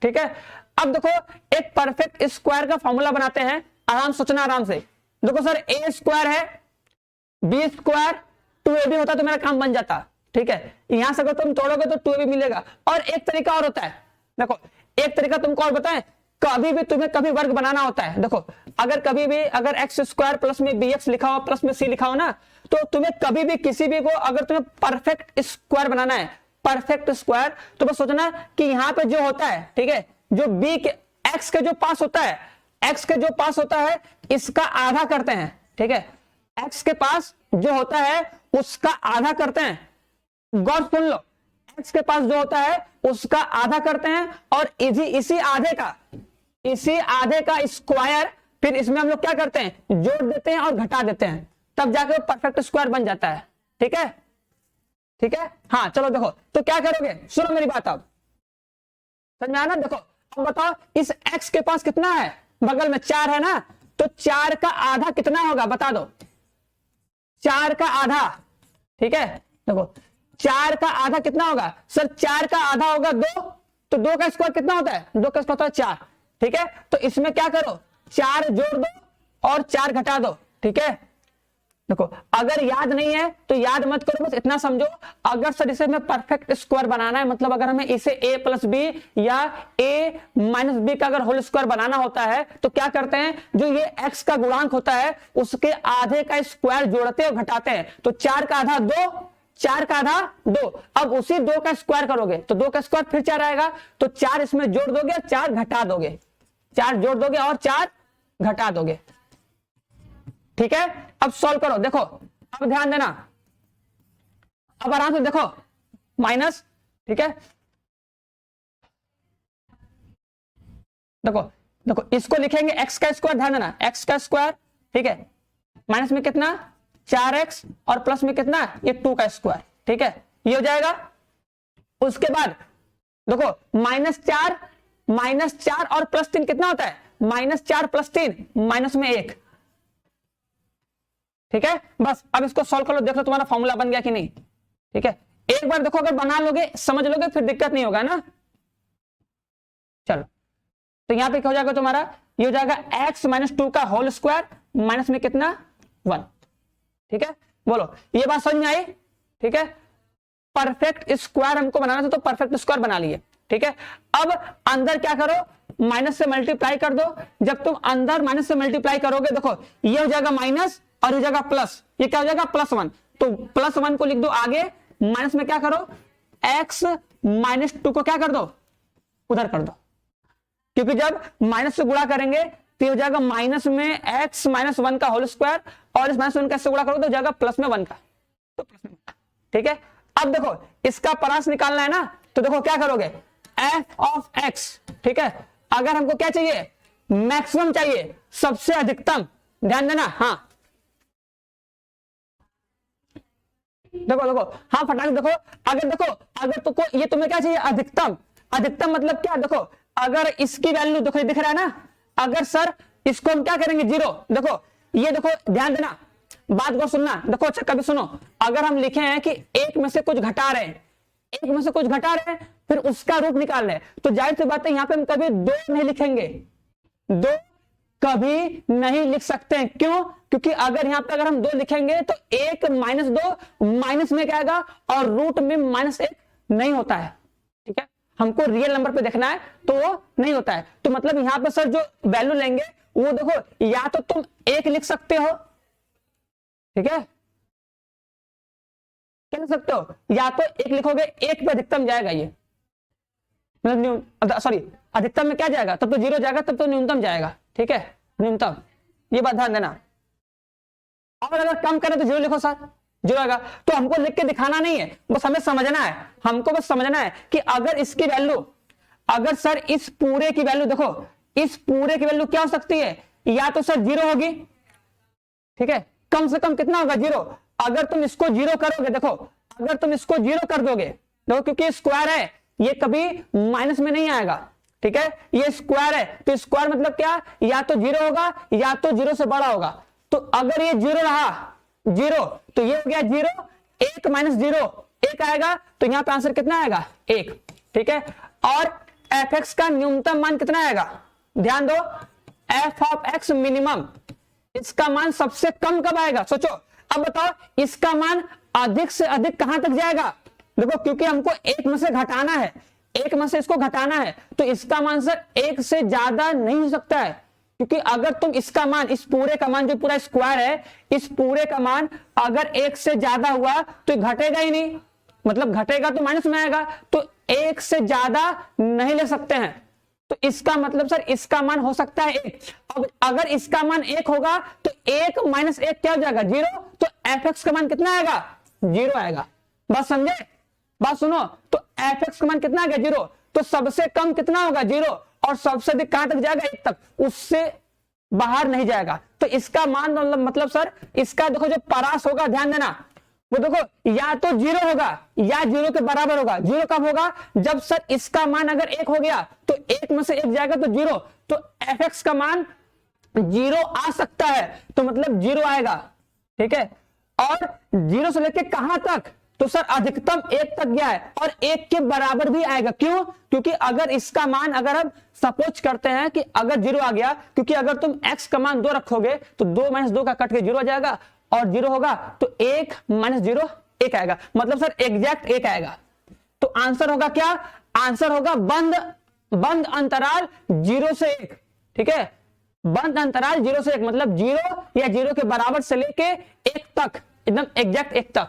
ठीक है, अब देखो एक परफेक्ट स्क्वायर का फॉर्मूला बनाते हैं, आराम सोचना आराम से। देखो सर ए स्क्वायर है, बी स्क्वायर 2ab होता तो मेरा काम बन जाता। ठीक है, यहां से अगर तुम तोड़ोगे तो 2ab मिलेगा। और एक तरीका और होता है, देखो एक तरीका तुमको और बताएं, कभी भी तुम्हें कभी वर्ग बनाना होता है। देखो अगर कभी भी अगर एक्स स्क्वायर प्लस में bx लिखा हो प्लस में c लिखा हो ना, तो तुम्हें कभी भी किसी भी को अगर तुम्हें परफेक्ट स्क्वायर बनाना है, परफेक्ट स्क्वायर, तो बस सोचना कि यहाँ पे जो होता है, ठीक है, जो b के x के जो पास होता है, x के जो पास होता है इसका आधा करते हैं। ठीक है, x के पास जो होता है उसका आधा करते हैं। गौर सुन लो, x के पास जो होता है उसका आधा करते हैं और इसी आधे का स्क्वायर फिर इसमें हम लोग क्या करते हैं, जोड़ देते हैं और घटा देते हैं, तब जाकर परफेक्ट स्क्वायर बन जाता है। ठीक है, ठीक है, हाँ चलो देखो तो क्या करोगे, सुनो मेरी बात, अब समझ में आया ना। देखो अब बताओ इस x के पास कितना है, बगल में 4 है ना, तो 4 का आधा कितना होगा बता दो, 4 का आधा। ठीक है, देखो 4 का आधा कितना होगा सर, 4 का आधा होगा 2, तो 2 का स्क्वायर कितना होता है, 2 का स्क्वायर होता है 4। ठीक है, तो इसमें क्या करो, 4 जोड़ दो और 4 घटा दो। ठीक है, देखो अगर याद नहीं है तो याद मत करो, बस इतना समझो, अगर सर इसे हमें परफेक्ट स्क्वायर बनाना है, मतलब अगर हमें इसे a प्लस बी या a माइनस बी का अगर होल स्क्वायर बनाना होता है तो क्या करते हैं, जो ये x का गुणांक होता है उसके आधे का स्क्वायर जोड़ते और घटाते हैं। तो 4 का आधा 2, 4 का आधा 2, अब उसी 2 का स्क्वायर करोगे तो 2 का स्क्वायर फिर 4 आएगा, तो 4 इसमें जोड़ दोगे, 4 घटा दोगे, 4 जोड़ दोगे और 4 घटा दोगे। ठीक है, अब सॉल्व करो, देखो अब ध्यान देना, अब आराम से देखो माइनस। ठीक है, देखो देखो इसको लिखेंगे x का स्क्वायर, ध्यान देना x का स्क्वायर। ठीक है, माइनस में कितना 4x और प्लस में कितना ये 2 का स्क्वायर। ठीक है, ये हो जाएगा। उसके बाद देखो -4 और प्लस 3 कितना होता है, -4 प्लस 3 माइनस में 1। ठीक है, बस अब इसको सॉल्व कर लो, देख लो तुम्हारा फॉर्मूला बन गया कि नहीं। ठीक है, एक बार देखो अगर बना लोगे समझ लोगे फिर दिक्कत नहीं होगा ना। चलो तो यहां पे क्या हो जाएगा तुम्हारा, ये हो जाएगा x माइनस 2 का होल स्क्वायर माइनस में कितना 1। ठीक है, बोलो ये बात समझ में आई। ठीक है, परफेक्ट स्क्वायर हमको बनाना था तो परफेक्ट स्क्वायर बना लिए। ठीक है, अब अंदर क्या करो, माइनस से मल्टीप्लाई कर दो। जब तुम अंदर माइनस से मल्टीप्लाई करोगे, देखो ये हो जाएगा माइनस और हो जाएगा प्लस, ये क्या हो जाएगा +1, तो +1 को लिख दो आगे, माइनस में क्या करो x माइनस 2 को क्या कर दो उधर कर दो, क्योंकि जब माइनस से गुणा करेंगे तो ये हो जाएगा माइनस में x माइनस 1 का होल स्क्वायर और इस माइनस 1 का गुणा करो तो जाएगा प्लस में 1 का, तो प्लस में 1। ठीक है, अब देखो इसका परास निकालना है ना, तो देखो क्या करोगे f ऑफ x। ठीक है, अगर हमको क्या चाहिए, मैक्सिमम चाहिए, सबसे अधिकतम, ध्यान देना। हाँ देखो देखो, हाँ फटाक देखो, अगर तुमको ये तुम्हें क्या चाहिए, अधिकतम। अधिकतम मतलब क्या, देखो अगर इसकी वैल्यू देखो दिख रहा है ना, अगर सर इसको हम क्या करेंगे 0, देखो ये देखो ध्यान देना, बात को सुनना। देखो अच्छा कभी सुनो, अगर हम लिखे हैं कि एक में से कुछ घटा रहे हैं, एक में से कुछ घटा रहे हैं फिर उसका रूट निकाल रहे हैं, तो जाहिर सी बात है यहाँ पे हम कभी 2 नहीं लिखेंगे, 2 कभी नहीं लिख सकते हैं। क्यों, क्योंकि अगर यहां पे अगर हम 2 लिखेंगे तो 1 माइनस 2 माइनस में क्या आएगा और रूट में -1 नहीं होता है। ठीक है, हमको रियल नंबर पे देखना है तो वो नहीं होता है। तो मतलब यहां पे सर जो वैल्यू लेंगे वो देखो, या तो तुम 1 लिख सकते हो, ठीक है, क्या लिख सकते हो, या तो 1 लिखोगे, 1 पे अधिकतम जाएगा ये, मतलब सॉरी अधिकतम में क्या जाएगा, तब तो 0 जाएगा, तब तो न्यूनतम जाएगा। ठीक है, न्यूनतम, ये बात ध्यान देना। और अगर कम करें तो 0 लिखो सर, 0 आएगा। तो हमको लिख के दिखाना नहीं है, बस हमें समझना है, हमको बस समझना है कि अगर इसकी वैल्यू, अगर सर इस पूरे की वैल्यू, देखो इस पूरे की वैल्यू क्या हो सकती है, या तो सर 0 होगी, ठीक है, कम से कम कितना होगा 0। अगर तुम इसको 0 करोगे, देखो अगर तुम इसको 0 कर दोगे, देखो क्योंकि स्क्वायर है ये कभी माइनस में नहीं आएगा। ठीक है, ये स्क्वायर है तो स्क्वायर मतलब क्या, या तो 0 होगा या तो 0 से बड़ा होगा। तो अगर ये 0 रहा 0 तो ये हो गया 0, 1 माइनस 0 1 आएगा, तो यहाँ पे आंसर कितना आएगा 1, ठीक है। और एफ एक्स का न्यूनतम मान कितना आएगा, ध्यान दो, एफ ऑफ एक्स मिनिमम, इसका मान सबसे कम कब आएगा, सोचो। अब बताओ इसका मान अधिक से अधिक कहां तक जाएगा, देखो क्योंकि हमको 1 में से घटाना है, 1 में से इसको घटाना है, तो इसका मान सर 1 से ज्यादा नहीं हो सकता है, क्योंकि अगर तुम इसका मान, इस पूरे का मान जो पूरा स्क्वायर है, इस पूरे का मान अगर 1 से ज्यादा हुआ तो घटेगा ही नहीं, मतलब घटेगा तो माइनस में आएगा, तो 1 से ज्यादा नहीं ले सकते हैं। तो इसका मतलब सर इसका मान हो सकता है 1। अब अगर इसका मान 1 होगा तो 1 माइनस 1 क्या हो जाएगा 0, तो एफ एक्स का मान कितना आएगा 0 आएगा। बात समझे, बात सुनो, तो एफ एक्स का मान कितना आ गया 0, तो सबसे कम कितना होगा 0, और सबसे अधिक कहां तक जाएगा 1 तक, उससे बाहर नहीं जाएगा। तो इसका मान मतलब सर इसका देखो जो परास होगा, ध्यान देना, वो देखो या तो 0 होगा या 0 के बराबर होगा। 0 कब होगा, जब सर इसका मान अगर 1 हो गया तो 1 में से 1 जाएगा तो 0, तो एफ एक्स का मान 0 आ सकता है, तो मतलब 0 आएगा, ठीक है। और 0 से लेके कहां तक, तो सर अधिकतम 1 तक गया है, और 1 के बराबर भी आएगा, क्यों, क्योंकि अगर इसका मान, अगर हम सपोज करते हैं कि अगर 0 आ गया, क्योंकि अगर तुम x का मान 2 रखोगे तो 2 माइनस 2 का कट के 0 आ जाएगा, और 0 होगा तो 1 माइनस 0 1 आएगा, मतलब सर एग्जैक्ट 1 आएगा। तो आंसर होगा क्या, आंसर होगा बंद अंतराल 0 से 1, ठीक है, बंद अंतराल 0 से 1, मतलब 0 या 0 के बराबर से लेके 1 तक, एकदम एग्जैक्ट 1 तक,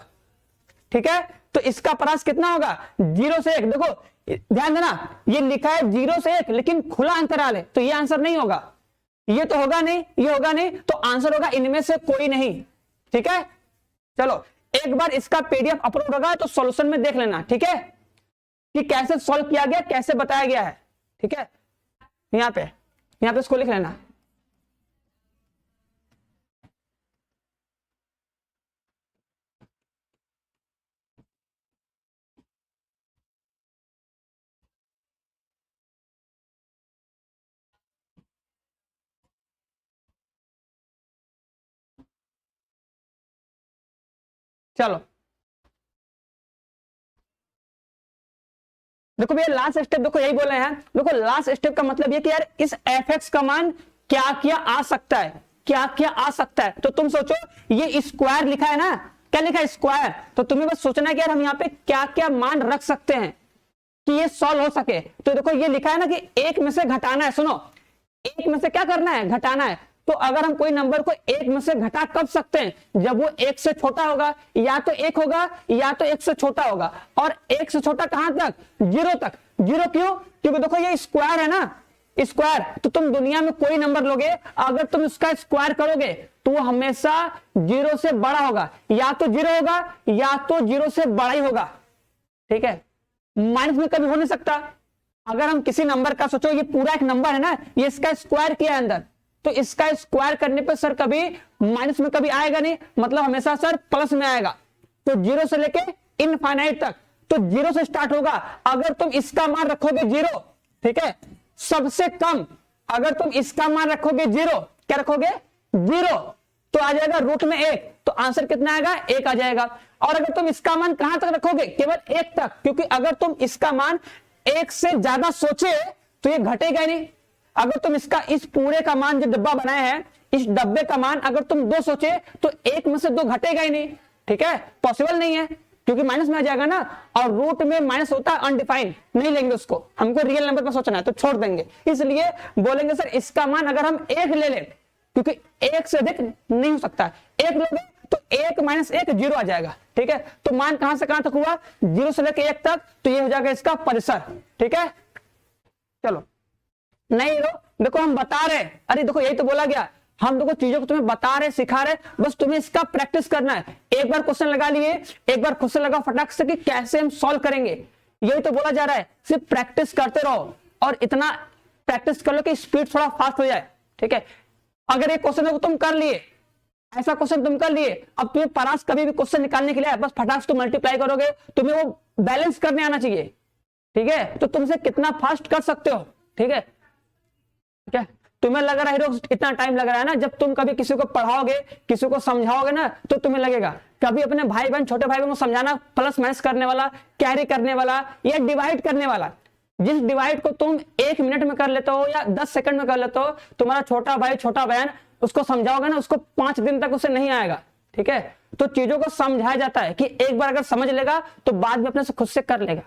ठीक है। तो इसका परास कितना होगा 0 से 1, देखो ध्यान देना, ये लिखा है 0 से 1 लेकिन खुला अंतराल है, तो ये आंसर नहीं होगा, ये तो होगा नहीं, ये होगा नहीं, तो आंसर होगा इनमें से कोई नहीं, ठीक है। चलो एक बार इसका पीडीएफ अपलोड होगा तो सॉल्यूशन में देख लेना, ठीक है, कि कैसे सॉल्व किया गया, कैसे बताया गया है, ठीक है। यहां पे इसको लिख लेना। चलो देखो भैया लास्ट स्टेप, देखो यही बोले हैं, देखो लास्ट स्टेप का मतलब ये कि यार इस एफ एक्स का मान क्या क्या आ सकता है, क्या क्या आ सकता है। तो तुम सोचो ये स्क्वायर लिखा है ना, क्या लिखा है स्क्वायर, तो तुम्हें बस सोचना है कि यार हम यहाँ पे क्या क्या मान रख सकते हैं कि ये सॉल्व हो सके। तो देखो ये लिखा है ना कि 1 में से घटाना है, सुनो 1 में से क्या करना है, घटाना है। तो अगर हम कोई नंबर को 1 में से घटा कब सकते हैं, जब वो 1 से छोटा होगा, या तो 1 होगा या तो 1 से छोटा होगा, और 1 से छोटा कहां तक 0 तक। 0 क्यों, क्योंकि देखो ये स्क्वायर है ना, स्क्वायर, तो तुम दुनिया में कोई नंबर लोगे, अगर तुम इसका स्क्वायर करोगे तो वो हमेशा 0 से बड़ा होगा, या तो 0 होगा या तो 0 से बड़ा ही होगा, ठीक है, माइनस में कभी हो नहीं सकता। अगर हम किसी नंबर का, सोचो ये पूरा एक नंबर है ना, ये इसका स्क्वायर किया है अंदर, तो इसका स्क्वायर करने पे सर कभी माइनस में कभी आएगा नहीं, मतलब हमेशा सर प्लस में आएगा। तो 0 से लेके इनफाइनाइट तक, तो 0 से स्टार्ट होगा। अगर तुम इसका मान रखोगे 0, ठीक है, सबसे कम अगर तुम इसका मान रखोगे 0, क्या रखोगे 0, तो आ जाएगा रूट में 1, तो आंसर कितना आएगा 1 आ जाएगा। और अगर तुम इसका मान कहां तक रखोगे, केवल 1 तक, क्योंकि अगर तुम इसका मान 1 से ज्यादा सोचे तो ये घटेगा ही नहीं। अगर तुम इसका इस पूरे का मान जो डब्बा बनाए हैं, इस डब्बे का मान अगर तुम 2 सोचे तो 1 में से 2 घटेगा ही नहीं, ठीक है, पॉसिबल नहीं है, क्योंकि माइनस में आ जाएगा ना, और रूट में माइनस होता है अनडिफाइंड, नहीं लेंगे उसको, हमको रियल नंबर पर सोचना है तो छोड़ देंगे। इसलिए बोलेंगे सर इसका मान अगर हम 1 ले लें, क्योंकि 1 से अधिक नहीं हो सकता, 1 लोगे तो 1 माइनस 1 0 आ जाएगा, ठीक है। तो मान कहां से कहां तक हुआ, 0 से लेकर 1 तक, तो ये हो जाएगा इसका परिसर, ठीक है। चलो नहीं लो, देखो हम बता रहे, अरे देखो यही तो बोला गया, हम देखो चीजों को तुम्हें बता रहे, सिखा रहे, बस तुम्हें इसका प्रैक्टिस करना है। एक बार क्वेश्चन लगा लिए, एक बार क्वेश्चन लगा फटाक से कि कैसे हम सॉल्व करेंगे, यही तो बोला जा रहा है, सिर्फ प्रैक्टिस करते रहो, और इतना प्रैक्टिस कर लो कि स्पीड थोड़ा फास्ट हो जाए, ठीक है। अगर एक क्वेश्चन को तुम कर लिए, ऐसा क्वेश्चन तुम कर लिए, अब तुम्हें परास कभी भी क्वेश्चन निकालने के लिए बस फटाक से मल्टीप्लाई करोगे, तुम्हें वो बैलेंस करने आना चाहिए, ठीक है, तो तुमसे कितना फास्ट कर सकते हो, ठीक है, क्या तुम्हें लग रहा है हीरो इतना टाइम लग रहा है ना, जब तुम कभी किसी को पढ़ाओगे, किसी को समझाओगे ना, तो तुम्हें लगेगा। कभी अपने भाई बहन, छोटे भाई बहन को समझाना, प्लस माइनस करने वाला, कैरी करने वाला या डिवाइड करने वाला, जिस डिवाइड को तुम 1 मिनट में कर लेते हो या 10 सेकंड में कर लेते हो, तुम्हारा छोटा भाई, छोटा बहन, उसको समझाओगे ना, उसको 5 दिन तक उसे नहीं आएगा। ठीक है, तो चीजों को समझाया जाता है कि एक बार अगर समझ लेगा तो बाद में अपने से खुद से कर लेगा।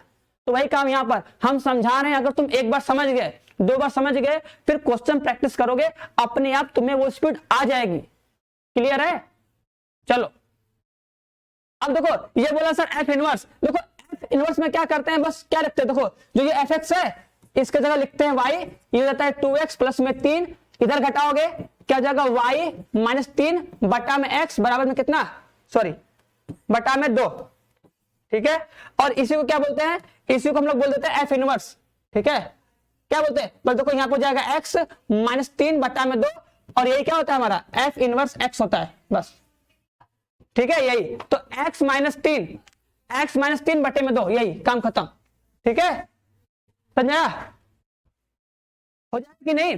तो वही काम यहां पर हम समझा रहे हैं। अगर तुम एक बार समझ गए, 2 बार समझ गए, फिर क्वेश्चन प्रैक्टिस करोगे, अपने आप तुम्हें वो स्पीड आ जाएगी। क्लियर है? चलो अब देखो, ये बोला सर एफ इनवर्स। देखो एफ इनवर्स में क्या करते हैं, बस क्या लिखते हैं, देखो जो ये एफ एक्स है इसके जगह लिखते हैं वाई, ये हो जाता है 2x प्लस में 3, इधर घटाओगे क्या हो जाएगा, y माइनस 3 बटा में x बराबर में कितना, सॉरी बटा में 2। ठीक है, और इसी को क्या बोलते हैं, इसी को हम लोग बोल देते हैं एफ इनवर्स। ठीक है, क्या बोलते हैं, बस देखो यहाँ पर जाएगा x माइनस 3 बटा में 2, और यही क्या होता है हमारा एफ इनवर्स x होता है बस। ठीक है, यही तो x माइनस 3 बटे में 2, यही काम खत्म। ठीक है, समझा? हो जाएगा कि नहीं?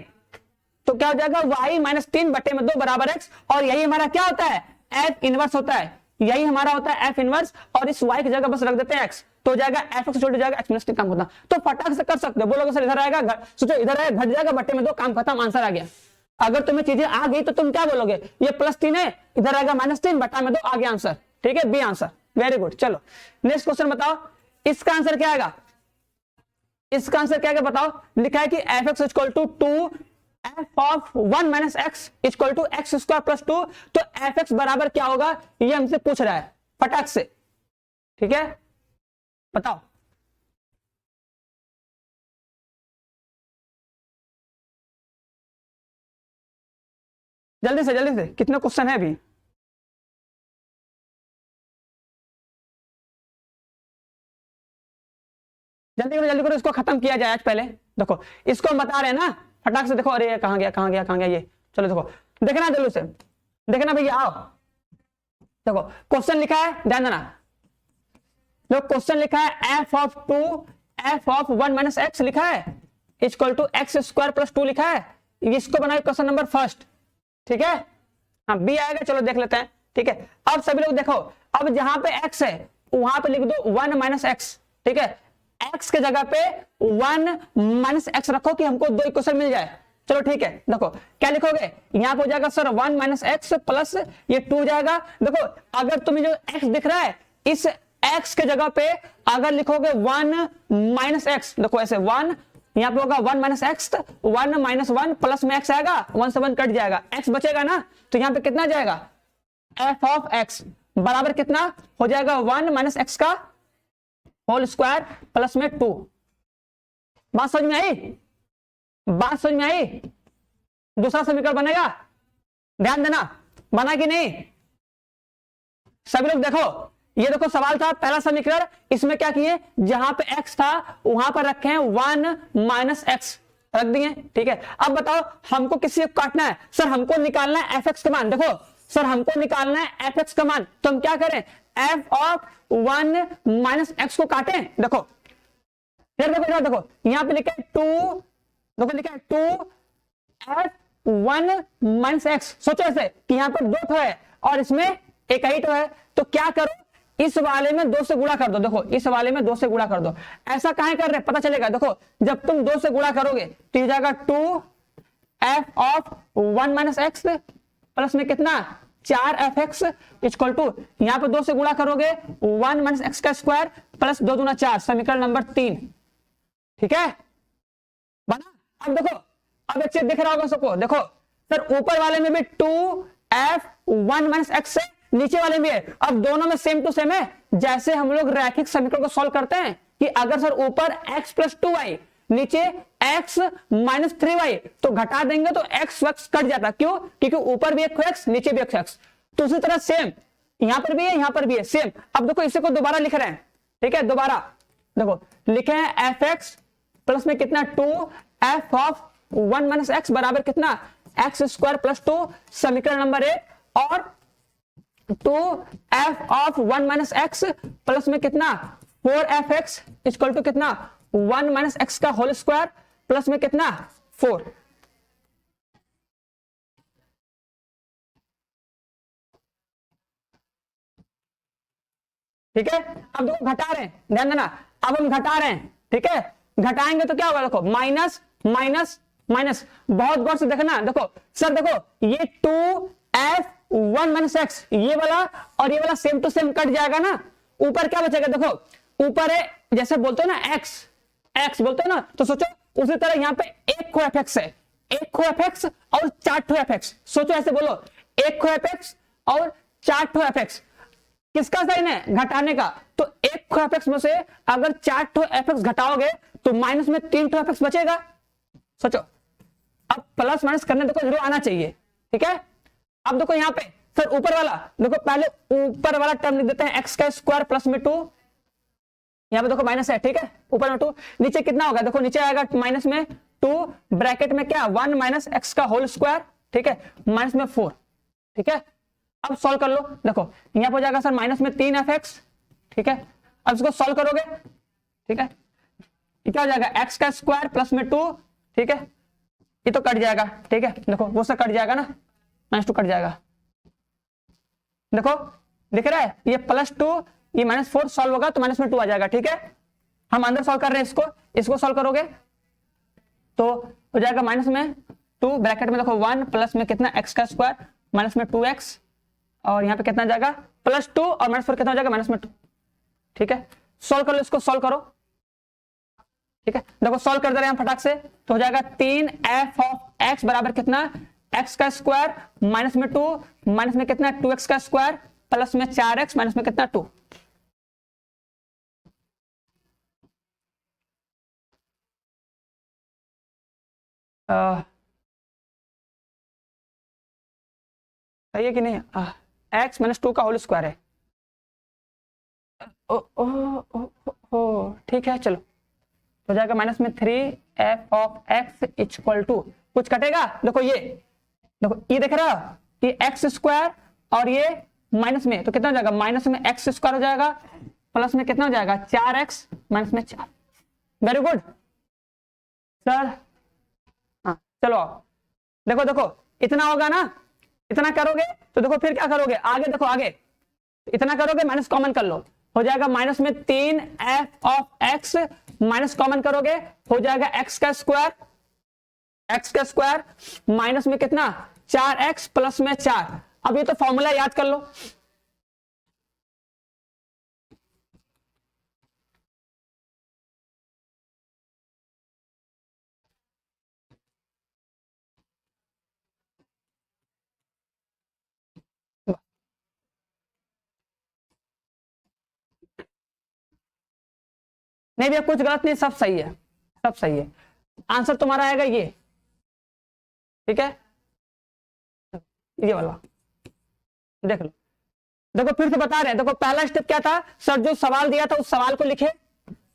तो क्या हो जाएगा, y माइनस 3 बटे में 2 बराबर x, और यही हमारा क्या होता है, एफ इनवर्स होता है। यही हमारा होता है एफ इनवर्स, और इस y की जगह बस रख देते हैं x, तो जाएगा एफ एक्स छोड़ जाएगा x माइनस 3, काम खत्म। तो फटाक से कर सकते हो, बोलोगे सर इधर आएगा, सोचो इधर आएगा, घट जाएगा बटे में 2, काम खत्म, आंसर आ गया। अगर तुम्हें चीजें आ गई तो तुम क्या बोलोगे, ये प्लस 3 है, इधर आएगा माइनस 3 बटा में 2, आ गया आंसर। ठीक है, बी आंसर, वेरी गुड। चलो नेक्स्ट क्वेश्चन बताओ, इसका आंसर क्या आएगा, इसका आंसर क्या है बताओ। लिखा है कि f x equal to 2 f of 1 minus x equal to x square plus 2, तो एफ एक्स बराबर क्या होगा, ये हमसे पूछ रहा है फटाक से। ठीक है, बताओ। जल्दी से कितने क्वेश्चन है अभी, जल्दी करो, इसको खत्म किया जाए आज पहले। देखो इसको हम बता रहे हैं ना, फटाक से देखो, अरे कहां गया ये, चलो देखो, देखना जल्दी से, देखना भैया, आओ देखो क्वेश्चन लिखा है, ध्यान देना। जो क्वेश्चन लिखा है f of 2 f of 1 minus x लिखा है equal to x square plus 2 लिखा है, इसको बनाए क्वेश्चन नंबर फर्स्ट। ठीक है, हाँ बी आएगा, चलो देख लेते हैं। ठीक है, अब सभी लोग देखो, अब जहां पे x है वहां पे लिख दो 1 माइनस एक्स। ठीक है, x के जगह पे 1 माइनस एक्स रखो कि हमको 2 इक्वेशन मिल जाए। चलो ठीक है, देखो क्या लिखोगे, यहां पे हो जाएगा सर 1 माइनस एक्स प्लस ये 2 जाएगा। देखो अगर तुम्हें जो x दिख रहा है, इस x के जगह पे अगर लिखोगे 1 माइनस एक्स, देखो ऐसे 1, यहां पे होगा 1 माइनस एक्स, 1 माइनस 1 प्लस में x आएगा, 1 से 1 कट जाएगा, x बचेगा ना, तो यहां पे कितना जाएगा, f ऑफ x बराबर कितना हो जाएगा, 1 माइनस एक्स का होल स्क्वायर प्लस में 2। बात समझ में आई, बात समझ में आई? दूसरा समीकरण बनेगा, ध्यान देना, बना कि नहीं सभी लोग। देखो ये देखो सवाल था पहला समीकरण, इसमें क्या किए, जहां पे x था वहां पर रखे हैं 1 माइनस एक्स रख दिए। ठीक है, अब बताओ हमको किसी को काटना है, सर हमको निकालना है एफ एक्स का मान। देखो सर हमको निकालना है एफ एक्स का मान, तो हम क्या करें, एफ ऑफ 1 माइनस एक्स को काटें। देखो देखो यहां पे लिखा है 2, देखो लिखा है 2 एफ 1 माइनस एक्स। सोचो ऐसे कि यहां पर 2 है और इसमें एक ही है, तो क्या करो, इस वाले में 2 से गुणा कर दो। देखो इस वाले में 2 से गुणा कर दो। ऐसा काहे कर रहे हैं पता चलेगा, देखो जब तुम 2 से गुणा करोगे तो ये जाएगा 2 f of 1 minus x plus में कितना 4 एफ एक्स इक्वल टू, यहां पर 2 से गुणा करोगे 1 माइनस एक्स का स्क्वायर प्लस 2 दूना 4, समीकरण नंबर 3। ठीक है, बना। अब देखो, अब एक चीज दिख रहा होगा सबको, देखो सर ऊपर वाले में भी 2 एफ 1 माइनस एक्स है, नीचे वाले में है। अब दोनों में सेम टू सेम है, जैसे हम लोग रैखिक समीकरण को सॉल्व करते हैं कि अगर सर ऊपर x प्लस 2y नीचे x माइनस 3y, तो घटा देंगे तो x वक्स कट जाता, क्यों, क्योंकि ऊपर भी एक x नीचे भी एक x। तो उसी तरह सेम यहां पर भी है, यहां पर भी है सेम। अब देखो इसे को दोबारा लिख रहे हैं। ठीक है, दोबारा देखो लिखे हैं एफ एक्स प्लस में कितना 2 एफ ऑफ 1 माइनस एक्स बराबर कितना एक्स स्क्वायर प्लस 2, समीकरण नंबर 1, और 2 f of 1 minus x plus में कितना 4 एफ एक्स इक्वल टू कितना 1 माइनस एक्स का होल स्क्वायर प्लस में कितना 4। ठीक है। अब देखो घटा रहे हैं, ध्यान देना, अब हम घटा रहे हैं, ठीक है। घटाएंगे तो क्या होगा, देखो माइनस माइनस माइनस, बहुत गौर से देखना, देखो सर देखो ये 2f1 माइनस एक्स, ये वाला और ये वाला सेम टू सेम कट जाएगा ना, ऊपर क्या बचेगा, देखो ऊपर है जैसे बोलते हो ना एक्स, एक्स बोलते हो ना, तो सोचो उसी तरह यहाँ पे एक को एफ एक्स है, एक को एफ एक्स और 4 ठो एफ एक्स, सोचो ऐसे बोलो, एक को एफ एक्स और 4 ठो एफ एक्स, किसका साइन है, घटाने का, तो एक को एफ एक्स में से अगर 4 ठो एफ एक्स घटाओगे तो माइनस में 3 ठो एफ एक्स बचेगा। सोचो, अब प्लस माइनस करने देखो जरूर आना चाहिए, ठीक है। अब देखो यहाँ पे सर ऊपर वाला, देखो पहले ऊपर वाला टर्म लिख देते हैं, एक्स का स्क्वायर प्लस में 2, यहाँ पे देखो माइनस है, ठीक है, ऊपर में 2, नीचे कितना होगा, देखो नीचे आएगा माइनस में 2, ब्रैकेट में क्या 1 माइनस एक्स का होल स्क्वायर, ठीक है, माइनस में 4, ठीक है। अब सॉल्व कर लो, देखो यहाँ पर हो जाएगा सर माइनस में 3 एफ एक्स, ठीक है। अब इसको सॉल्व करोगे, ठीक है, क्या हो जाएगा एक्स का स्क्वायर प्लस में 2, ठीक है, ये तो कट जाएगा, ठीक है, देखो वो सब कट जाएगा ना, -2 कट जाएगा, देखो दिख रहा है, ये +2 ये -4 सॉल्व होगा तो माइनस में 2 आ जाएगा, ठीक है। हम अंदर सॉल्व कर रहे हैं इसको, इसको सॉल्व करोगे तो हो जाएगा माइनस में 2, ब्रैकेट में देखो 1 प्लस में कितना एक्स का स्क्वायर माइनस में 2x, और यहाँ पे कितना जाएगा +2 और -4 कितना हो जाएगा -2, ठीक है। सॉल्व कर लो, इसको सॉल्व करो, ठीक है, देखो सॉल्व कर दे रहे हैं फटाक से, तो हो जाएगा 3f ऑफ x बराबर कितना, x का स्क्वायर माइनस में 2 माइनस में कितना 2x का स्क्वायर प्लस में 4x माइनस में कितना 2, सही है कि नहीं, x माइनस 2 का होल स्क्वायर है, ओ ओ ओ ओ ठीक है, चलो हो जाएगा माइनस में 3f of x equal to, कुछ कटेगा, देखो ये देखो ये देख रहा ये एक्स स्क्वायर और ये माइनस में, तो कितना हो जाएगा माइनस में एक्स स्क्वायर हो जाएगा प्लस में कितना हो जाएगा 4x माइनस में 4, वेरी गुड सर। हाँ चलो देखो देखो इतना होगा ना, इतना करोगे तो देखो फिर क्या करोगे, आगे देखो आगे इतना करोगे माइनस कॉमन कर लो, हो जाएगा माइनस में 3f of x minus common करोगे हो जाएगा x का स्क्वायर माइनस में कितना 4x प्लस में 4, अब ये तो फॉर्मूला याद कर लो, नहीं भैया कुछ गलत नहीं, सब सही है, सब सही है, आंसर तुम्हारा आएगा ये, ठीक है, ये वाला देख लो, देखो फिर से बता रहे हैं, देखो पहला स्टेप क्या था सर, जो सवाल दिया था उस सवाल को लिखे,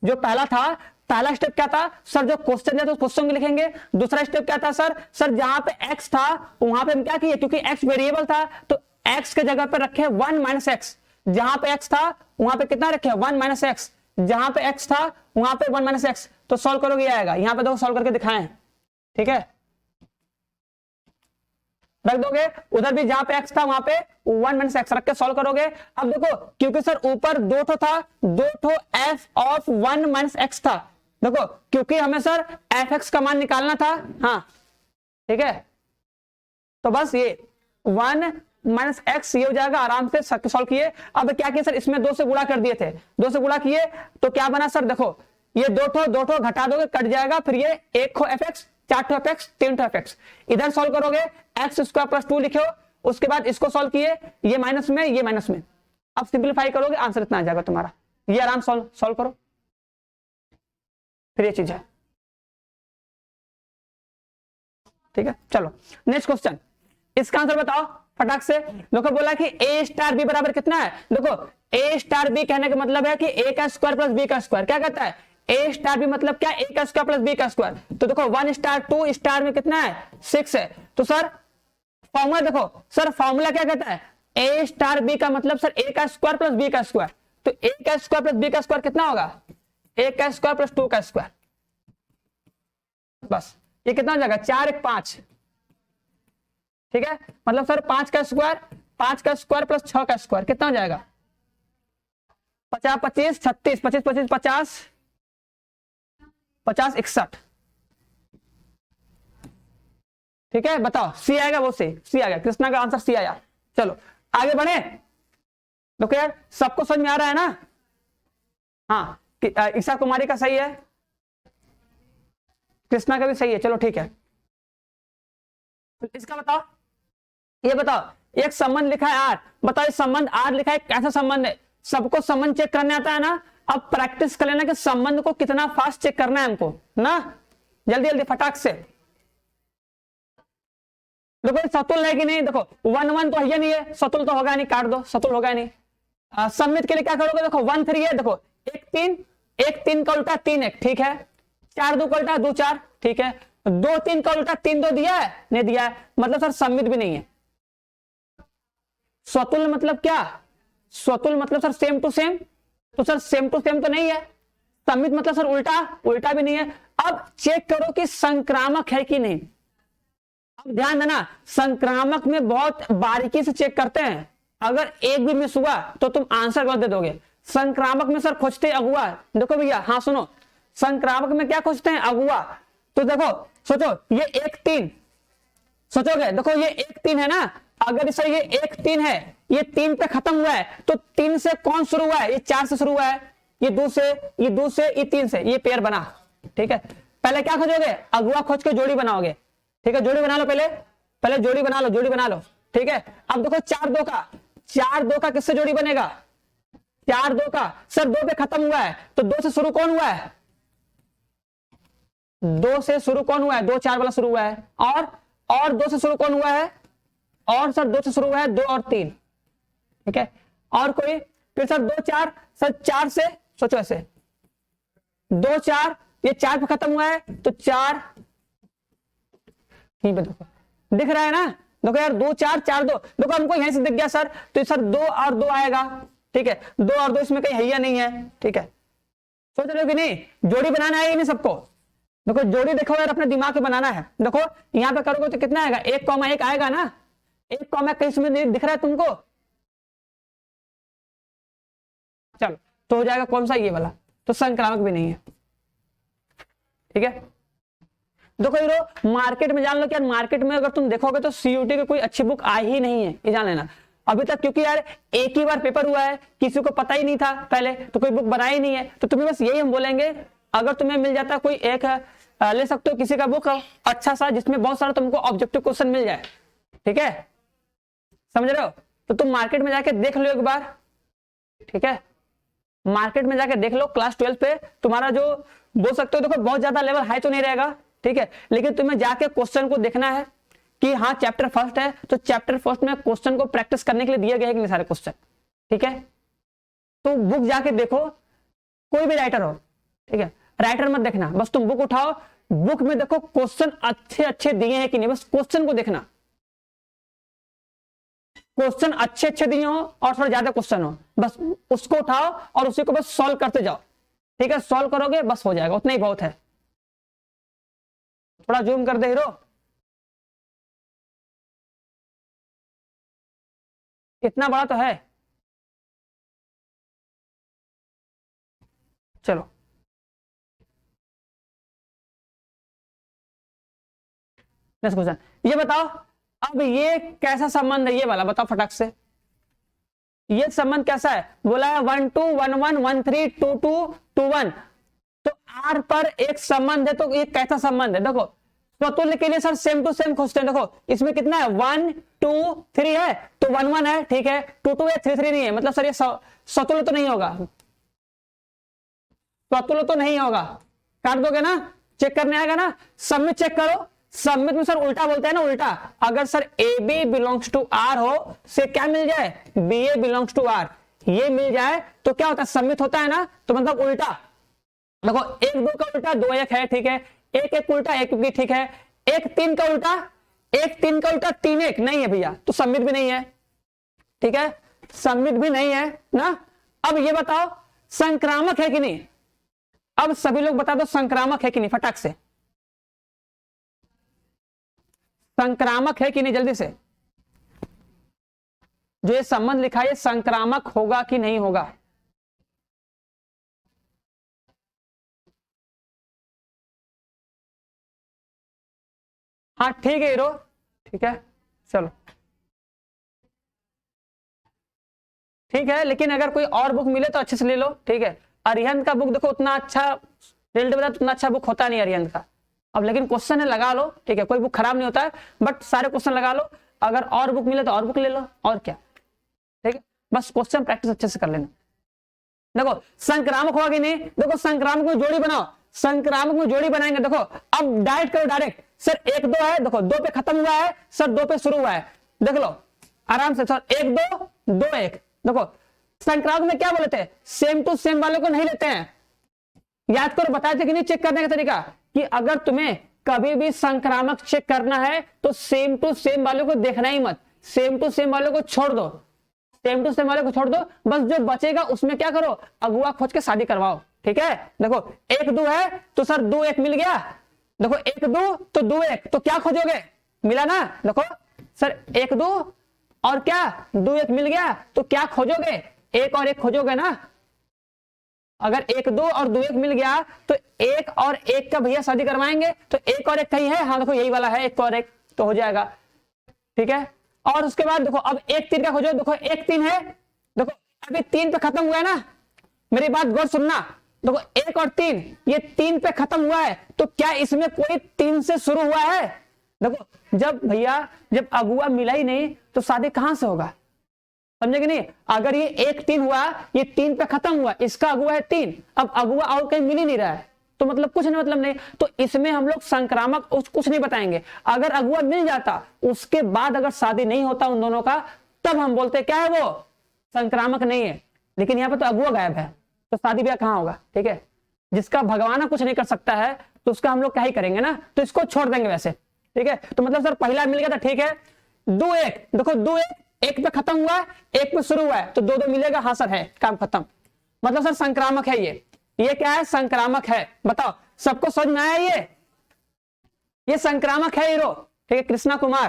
जो पहला था, पहला स्टेप क्या था सर, जो क्वेश्चन दिया था उस क्वेश्चन को लिखेंगे, दूसरा स्टेप क्या था सर, जहां पे x था वहां पे हम क्या किए, क्योंकि x वेरिएबल था तो x के जगह पे रखे 1 माइनस एक्स, जहां पे x था वहां पे कितना रखे 1 माइनस एक्स, जहां पे x था वहां पे 1 माइनस एक्स, तो सॉल्व करोगे आएगा, यहां पे देखो सॉल्व करके दिखाएं, ठीक है, रख दोगे, उधर भी जहां पे x था वहां पे 1 माइनस एक्स रख के सॉल्व करोगे। अब देखो क्योंकि सर ऊपर 2 ठो था, 2 ठो f ऑफ 1 माइनस एक्स था, देखो क्योंकि हमें सर fx का मान निकालना था, हाँ ठीक है, तो बस ये 1 माइनस एक्स ये हो जाएगा, आराम से सॉल्व किए। अब क्या किया सर, इसमें 2 से गुणा कर दिए थे, 2 से गुणा किए तो क्या बना सर, देखो ये 2 ठो घटा दोगे कट जाएगा, फिर ये 1 ठो fx 4 ठो fx 3 ठो fx, इधर सॉल्व करोगे एक्स स्क्वायर प्लस 2 लिखो, उसके बाद इसको सॉल्व किए, ये माइनस में ये माइनस में, अब सिंप्लीफाई करोगे आंसर इतना आ जाएगा तुम्हारा, ये आराम सॉल्व करो, फिर ये चीज है, ठीक है। चलो नेक्स्ट क्वेश्चन, इसका आंसर बताओ फटाक से, देखो बोला कि a स्टार b बराबर कितना है, देखो a स्टार b कहने का मतलब है कि a का स्क्वायर प्लस b का स्क्वायर, क्या कहता है a स्टार b मतलब क्या, a का स्क्वायर प्लस b का स्क्वायर, तो देखो 1 स्टार 2 स्टार में कितना है 6 है, तो सर फॉर्मूला देखो सर, फॉर्मूला क्या कहता है a स्टार b का मतलब सर a का स्क्वायर प्लस b का स्क्वायर, तो a का स्क्वायर प्लस b का स्क्वायर कितना होगा, a का स्क्वायर प्लस 2 का स्क्वायर, बस ये कितना हो जाएगा 4 1 5, ठीक है, मतलब सर 5 का स्क्वायर प्लस 6 का स्क्वायर कितना हो जाएगा, 50 25 36 25 25 50 50 61। ठीक है, बताओ सी आएगा, वो सी आ गया, कृष्णा का आंसर सी आया। चलो आगे बढ़े। देखो यार सबको समझ में आ रहा है ना? हाँ, ईशा कुमारी का सही है, कृष्णा का भी सही है। चलो ठीक है, इसका बताओ, ये बताओ एक संबंध लिखा है आर, बताओ इस संबंध आर लिखा है, कैसा संबंध है? सबको संबंध चेक करने आता है ना? अब प्रैक्टिस कर लेना कि संबंध को कितना फास्ट चेक करना है हमको ना, जल्दी जल्दी फटाक से। देखो सतुल है कि नहीं? देखो 1 1 तो है नहीं है, सतुल तो होगा नहीं, काट दो, सतुल होगा नहीं। सम्मित के लिए क्या करोगे? देखो 1 3 है, देखो 1 3 का उल्टा 3 1, ठीक है। 4 2 का उल्टा 2 4, ठीक है। 2 3 का उल्टा 3 2 दिया है, नहीं दिया है, मतलब सर सम्मित भी नहीं है। स्वतुल मतलब क्या? स्वतुल मतलब सर सेम टू सेम, तो सर सेम टू सेम तो नहीं है। सम्मित मतलब सर उल्टा, उल्टा भी नहीं है। अब चेक करो कि संक्रामक है कि नहीं। अब ध्यान देना, संक्रामक में बहुत बारीकी से चेक करते हैं, अगर एक भी मिस हुआ तो तुम आंसर गलत दे दोगे। संक्रामक में सर खोजते अगुआ, देखो भैया, हाँ सुनो, संक्रामक में क्या खोजते हैं? अगुआ। तो देखो सोचो ये 1 3, सोचोगे देखो ये 1 3 है ना, अगर सर ये 1 3 है, ये 3 पे खत्म हुआ है, तो 3 से कौन शुरू हुआ है? ये 4 से शुरू हुआ है, ये 2 से, ये 2 से, ये 3 से, ये पेयर बना। ठीक है, पहले क्या खोजोगे? अगुआ खोज के जोड़ी बनाओगे। ठीक है, जोड़ी बना लो, पहले जोड़ी बना लो, जोड़ी बना लो। ठीक है, अब देखो 4 2 का किससे जोड़ी बनेगा? 4 2 का, सर 2 पे खत्म हुआ है, तो 2 से शुरू कौन हुआ है? 2 से शुरू कौन हुआ है? 2 4 वाला शुरू हुआ है। और 2 से शुरू कौन हुआ है? और सर 2 से शुरू हुआ है 2 और 3। ठीक है, और कोई? फिर सर 2 4, सर 4 से, सोचो ऐसे 2 4, ये 4 पे खत्म हुआ है, तो 4, देखो दिख रहा है ना? देखो यार 2 4 4 2, देखो हमको यहीं से दिख गया सर, तो सर 2 और 2 आएगा। ठीक है, 2 और 2 इसमें कहीं है या नहीं है? ठीक है, सोच रहे हो कि नहीं? जोड़ी बनाना है नहीं सबको? देखो जोड़ी देखो यार, अपने दिमाग में बनाना है। देखो यहां पे करोगे तो कितना आएगा? 1 आएगा ना? 1 कहीं इसमें नहीं दिख रहा है तुमको? चलो तो हो जाएगा कौन सा? ये वाला, तो संक्रामक भी नहीं है। ठीक है, देखो हीरो मार्केट में जान लो कि यार मार्केट में अगर तुम देखोगे तो सीयूटी की कोई अच्छी बुक आई ही नहीं है, ये जान लेना अभी तक, क्योंकि यार एक ही बार पेपर हुआ है, किसी को पता ही नहीं था पहले, तो कोई बुक बनाई नहीं है। तो तुम्हें बस यही हम बोलेंगे, अगर तुम्हें मिल जाता कोई एक ले सकते हो किसी का बुक अच्छा सा, जिसमें बहुत सारा तुमको ऑब्जेक्टिव क्वेश्चन मिल जाए। ठीक है, समझ रहे हो? तो तुम मार्केट में जाके देख लो एक बार। ठीक है, मार्केट में जाके देख लो, क्लास 12 पे तुम्हारा जो बोल सकते हो, देखो बहुत ज्यादा लेवल हाई तो नहीं रहेगा, ठीक है, लेकिन तुम्हें जाके क्वेश्चन को देखना है कि हाँ चैप्टर फर्स्ट है, तो चैप्टर फर्स्ट में क्वेश्चन को प्रैक्टिस करने के लिए दिए गए हैं कि नहीं सारे क्वेश्चन। ठीक है, तो बुक जाके देखो, कोई भी राइटर हो, ठीक है, राइटर मत देखना, बस तुम बुक उठाओ, बुक में देखो क्वेश्चन अच्छे अच्छे दिए हैं कि नहीं, बस क्वेश्चन को देखना, क्वेश्चन अच्छे अच्छे दिए हो और थोड़ा ज्यादा क्वेश्चन हो, बस उसको उठाओ और उसी को बस सॉल्व करते जाओ। ठीक है, सॉल्व करोगे बस हो जाएगा, उतना ही बहुत है। थोड़ा जूम कर दे हीरो, इतना बड़ा तो है। चलो नेक्स्ट क्वेश्चन, ये बताओ अब ये कैसा संबंध है, ये वाला बताओ फटाक से। ये संबंध कैसा है? बोला है 1 2 1 1 1 3 2 2 2 1, तो आर पर एक संबंध है, तो ये कैसा संबंध है? देखो स्वतुल्य के लिए सर सेम टू सेम खोजते हैं। देखो इसमें कितना है? 1 2 3 है, तो 1 1 है, ठीक है, 2 2 है, 3 3 नहीं है, मतलब सर ये स्वतुल्य तो नहीं होगा, स्वतुल्य तो नहीं होगा, काट दोगे ना? चेक करने आएगा ना? सबमिट चेक करो, सबमिट में सर उल्टा बोलते हैं ना, उल्टा, अगर sir a b belongs to R हो, से क्या मिल जाए? B a belongs to R, ये मिल जाए तो क्या होता है? सबमिट होता है ना, तो मतलब उल्टा। देखो 1 2 का उल्टा 2 1 है, ठीक है, 1 1 उल्टा 1 भी, ठीक है, 1 3 का उल्टा 1 3 का उल्टा 3 1 नहीं है भैया, तो सबमिट भी नहीं है। ठीक है, सबमिट भी नहीं है ना। अब ये बताओ संक्रामक है कि नहीं? अब सभी लोग बता दो संक्रामक है कि नहीं फटाक से, संक्रामक है कि नहीं जल्दी से। जो ये संबंध लिखा है ये संक्रामक होगा कि नहीं होगा? हाँ ठीक है हीरो, ठीक है चलो ठीक है, लेकिन अगर कोई और बुक मिले तो अच्छे से ले लो, ठीक है। अरिहंत का बुक देखो उतना अच्छा रिजल्ट बता, उतना अच्छा बुक होता नहीं अरिहंत का। अब लेकिन क्वेश्चन है, लगा लो, ठीक है, कोई बुक खराब नहीं होता है, बट सारे क्वेश्चन लगा लो, अगर और बुक मिले तो और बुक ले लो, और क्या, ठीक है। बस क्वेश्चन प्रैक्टिस अच्छे से कर लेना। देखो संक्रामक होगा कि नहीं, देखो संक्रामक में जोड़ी बनाओ, संक्रामक में जोड़ी बनाएंगे। देखो अब डायरेक्ट करो, डायरेक्ट सर 1 2 है, देखो 2 पे खत्म हुआ है, सर 2 पे शुरू हुआ है, देख लो आराम से, सर 1 2 2 1। देखो संक्रामक में क्या बोले थे, सेम टू सेम वाले को नहीं लेते हैं, याद करो, बताए थे कि नहीं चेक करने का तरीका, कि अगर तुम्हें कभी भी संक्रामक चेक करना है तो सेम टू सेम वाले को देखना ही मत, सेम टू सेम वाले को छोड़ दो, सेम टू सेम वाले को छोड़ दो, बस जो बचेगा उसमें क्या करो, अगुआ खोज के शादी करवाओ, ठीक है। देखो 1 2 है तो सर 2 1 मिल गया, देखो 1 2 तो 2 1, तो क्या खोजोगे, मिला ना, देखो सर 1 2 और क्या 2 1 मिल गया, तो क्या खोजोगे, 1 और 1 खोजोगे ना। अगर 1 2 और 2 1 मिल गया तो 1 और 1 का भैया शादी करवाएंगे, तो 1 और 1 कहीं है, हाँ देखो यही वाला है, 1 और 1 तो हो जाएगा, ठीक है। और उसके बाद देखो अब 1 3 का खोजो, देखो 1 3 है, देखो अभी 3 पे खत्म हुआ है ना, मेरी बात गौर सुनना, देखो 1 और 3 ये 3 पे खत्म हुआ है, तो क्या इसमें कोई 3 से शुरू हुआ है। देखो जब भैया जब अगुआ मिला ही नहीं तो शादी कहां से होगा, समझे कि नहीं। अगर ये 1 3 हुआ, ये 3 पे खत्म हुआ, इसका अगुआ है 3, अब अगुआ और कहीं मिल ही नहीं रहा है, तो मतलब कुछ नहीं, मतलब नहीं, तो इसमें हम लोग संक्रामक कुछ नहीं बताएंगे। अगर अगुआ मिल जाता उसके बाद अगर शादी नहीं होता उन दोनों का, तब हम बोलते क्या है वो संक्रामक नहीं है, लेकिन यहाँ पे तो अगुआ गायब है, तो शादी ब्याह कहाँ होगा, ठीक है। जिसका भगवान कुछ नहीं कर सकता है तो उसका हम लोग क्या ही करेंगे ना, तो इसको छोड़ देंगे वैसे, ठीक है। तो मतलब सर पहला मिल गया था, ठीक है। 2 1, देखो 2 1 1 पे खत्म हुआ, 1 पे शुरू हुआ है, तो 2 2 मिलेगा, हाँ सर है, काम खत्म, मतलब सर संक्रामक है ये क्या है, संक्रामक है, बताओ सबको समझ में आया, ये संक्रामक है हीरो, ठीक है। कृष्णा कुमार,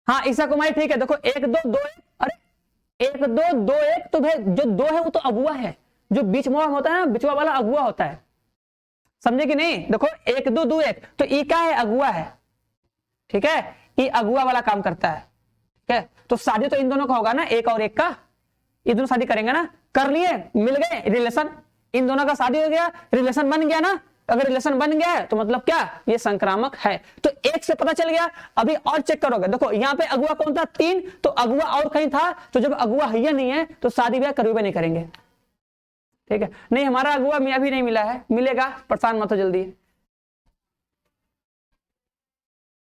हाँ ईसा कुमारी, ठीक है। देखो 1 2 2 1, अरे 1 2 2 1, तो भाई जो 2 है वो तो अगुआ है, जो बीच में होता है ना, बिचवा वाला अगुआ होता है, समझे कि नहीं। देखो 1 2 2 1, तो ई क्या है, अगुआ है, ठीक है, ये अगुआ वाला काम करता है, ठीक है। तो शादी तो इन दोनों का होगा ना, 1 और 1 का, ये दोनों शादी करेंगे ना, कर लिए, मिल गए रिलेशन, इन दोनों का शादी हो गया, रिलेशन बन गया ना। अगर रिलेशन बन गया है तो मतलब क्या, ये संक्रामक है। तो 1 से पता चल गया, अभी और चेक करोगे, देखो यहाँ पे अगुआ कौन था, 3, तो अगुआ और कहीं था, तो जब अगुआ है नहीं है तो शादी ब्याह कभी भी नहीं करेंगे, ठीक है। नहीं हमारा अगुआ मियाँ भी नहीं मिला है, मिलेगा, परेशान मत हो जल्दी,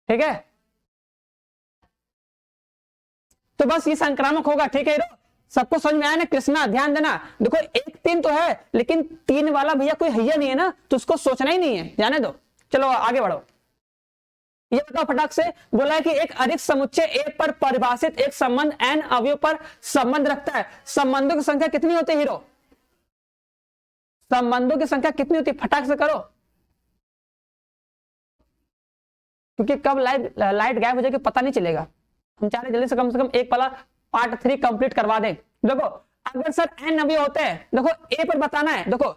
ठीक है। तो बस ये संक्रामक होगा, ठीक है। सबको समझ में आया ना, कृष्णा ध्यान देना, देखो 1 3 तो है, लेकिन 3 वाला भैया कोई हैया नहीं है ना, तो उसको सोचना ही नहीं है, जाने दो, चलो आगे बढ़ो। ये बताओ फटाक से, बोला है कि एक अधिक समुच्चय ए पर परिभाषित एक संबंध एन अवयव पर संबंध रखता है, संबंधों की संख्या कितनी होती है हीरो, संबंधों की संख्या कितनी होती है, फटाक से करो, क्योंकि कब लाइट गायब हो जाएगी पता नहीं चलेगा, हम चाह रहे जल्दी से कम एक वाला पार्ट 3 कंप्लीट करवा दें। देखो अगर सर एन अवयव होते हैं, देखो ए पर बताना है, देखो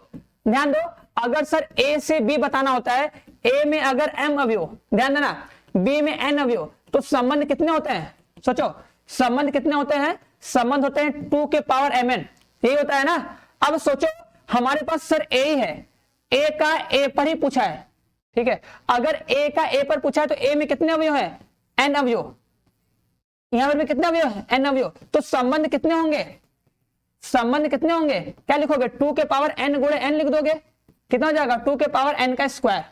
ध्यान दो, अगर सर ए से बी बताना होता है, ए में अगर एम अवयव, ध्यान देना, बी में एन अवयव, तो संबंध कितने होते हैं, सोचो संबंध कितने होते हैं, संबंध होते हैं 2 के पावर mn, यही होता है ना। अब सोचो हमारे पास सर ए ही है, ए का ए पर ही पूछा है, ठीक है। अगर ए का ए पर पूछा है तो ए में कितने अवयव है, एन अवयव, यहां पर कितने अवयव है, एन अवयव, तो संबंध कितने होंगे, संबंध कितने होंगे, क्या लिखोगे, 2 के पावर n गुणे n लिख दोगे, कितना हो जाएगा 2 के पावर n का स्क्वायर,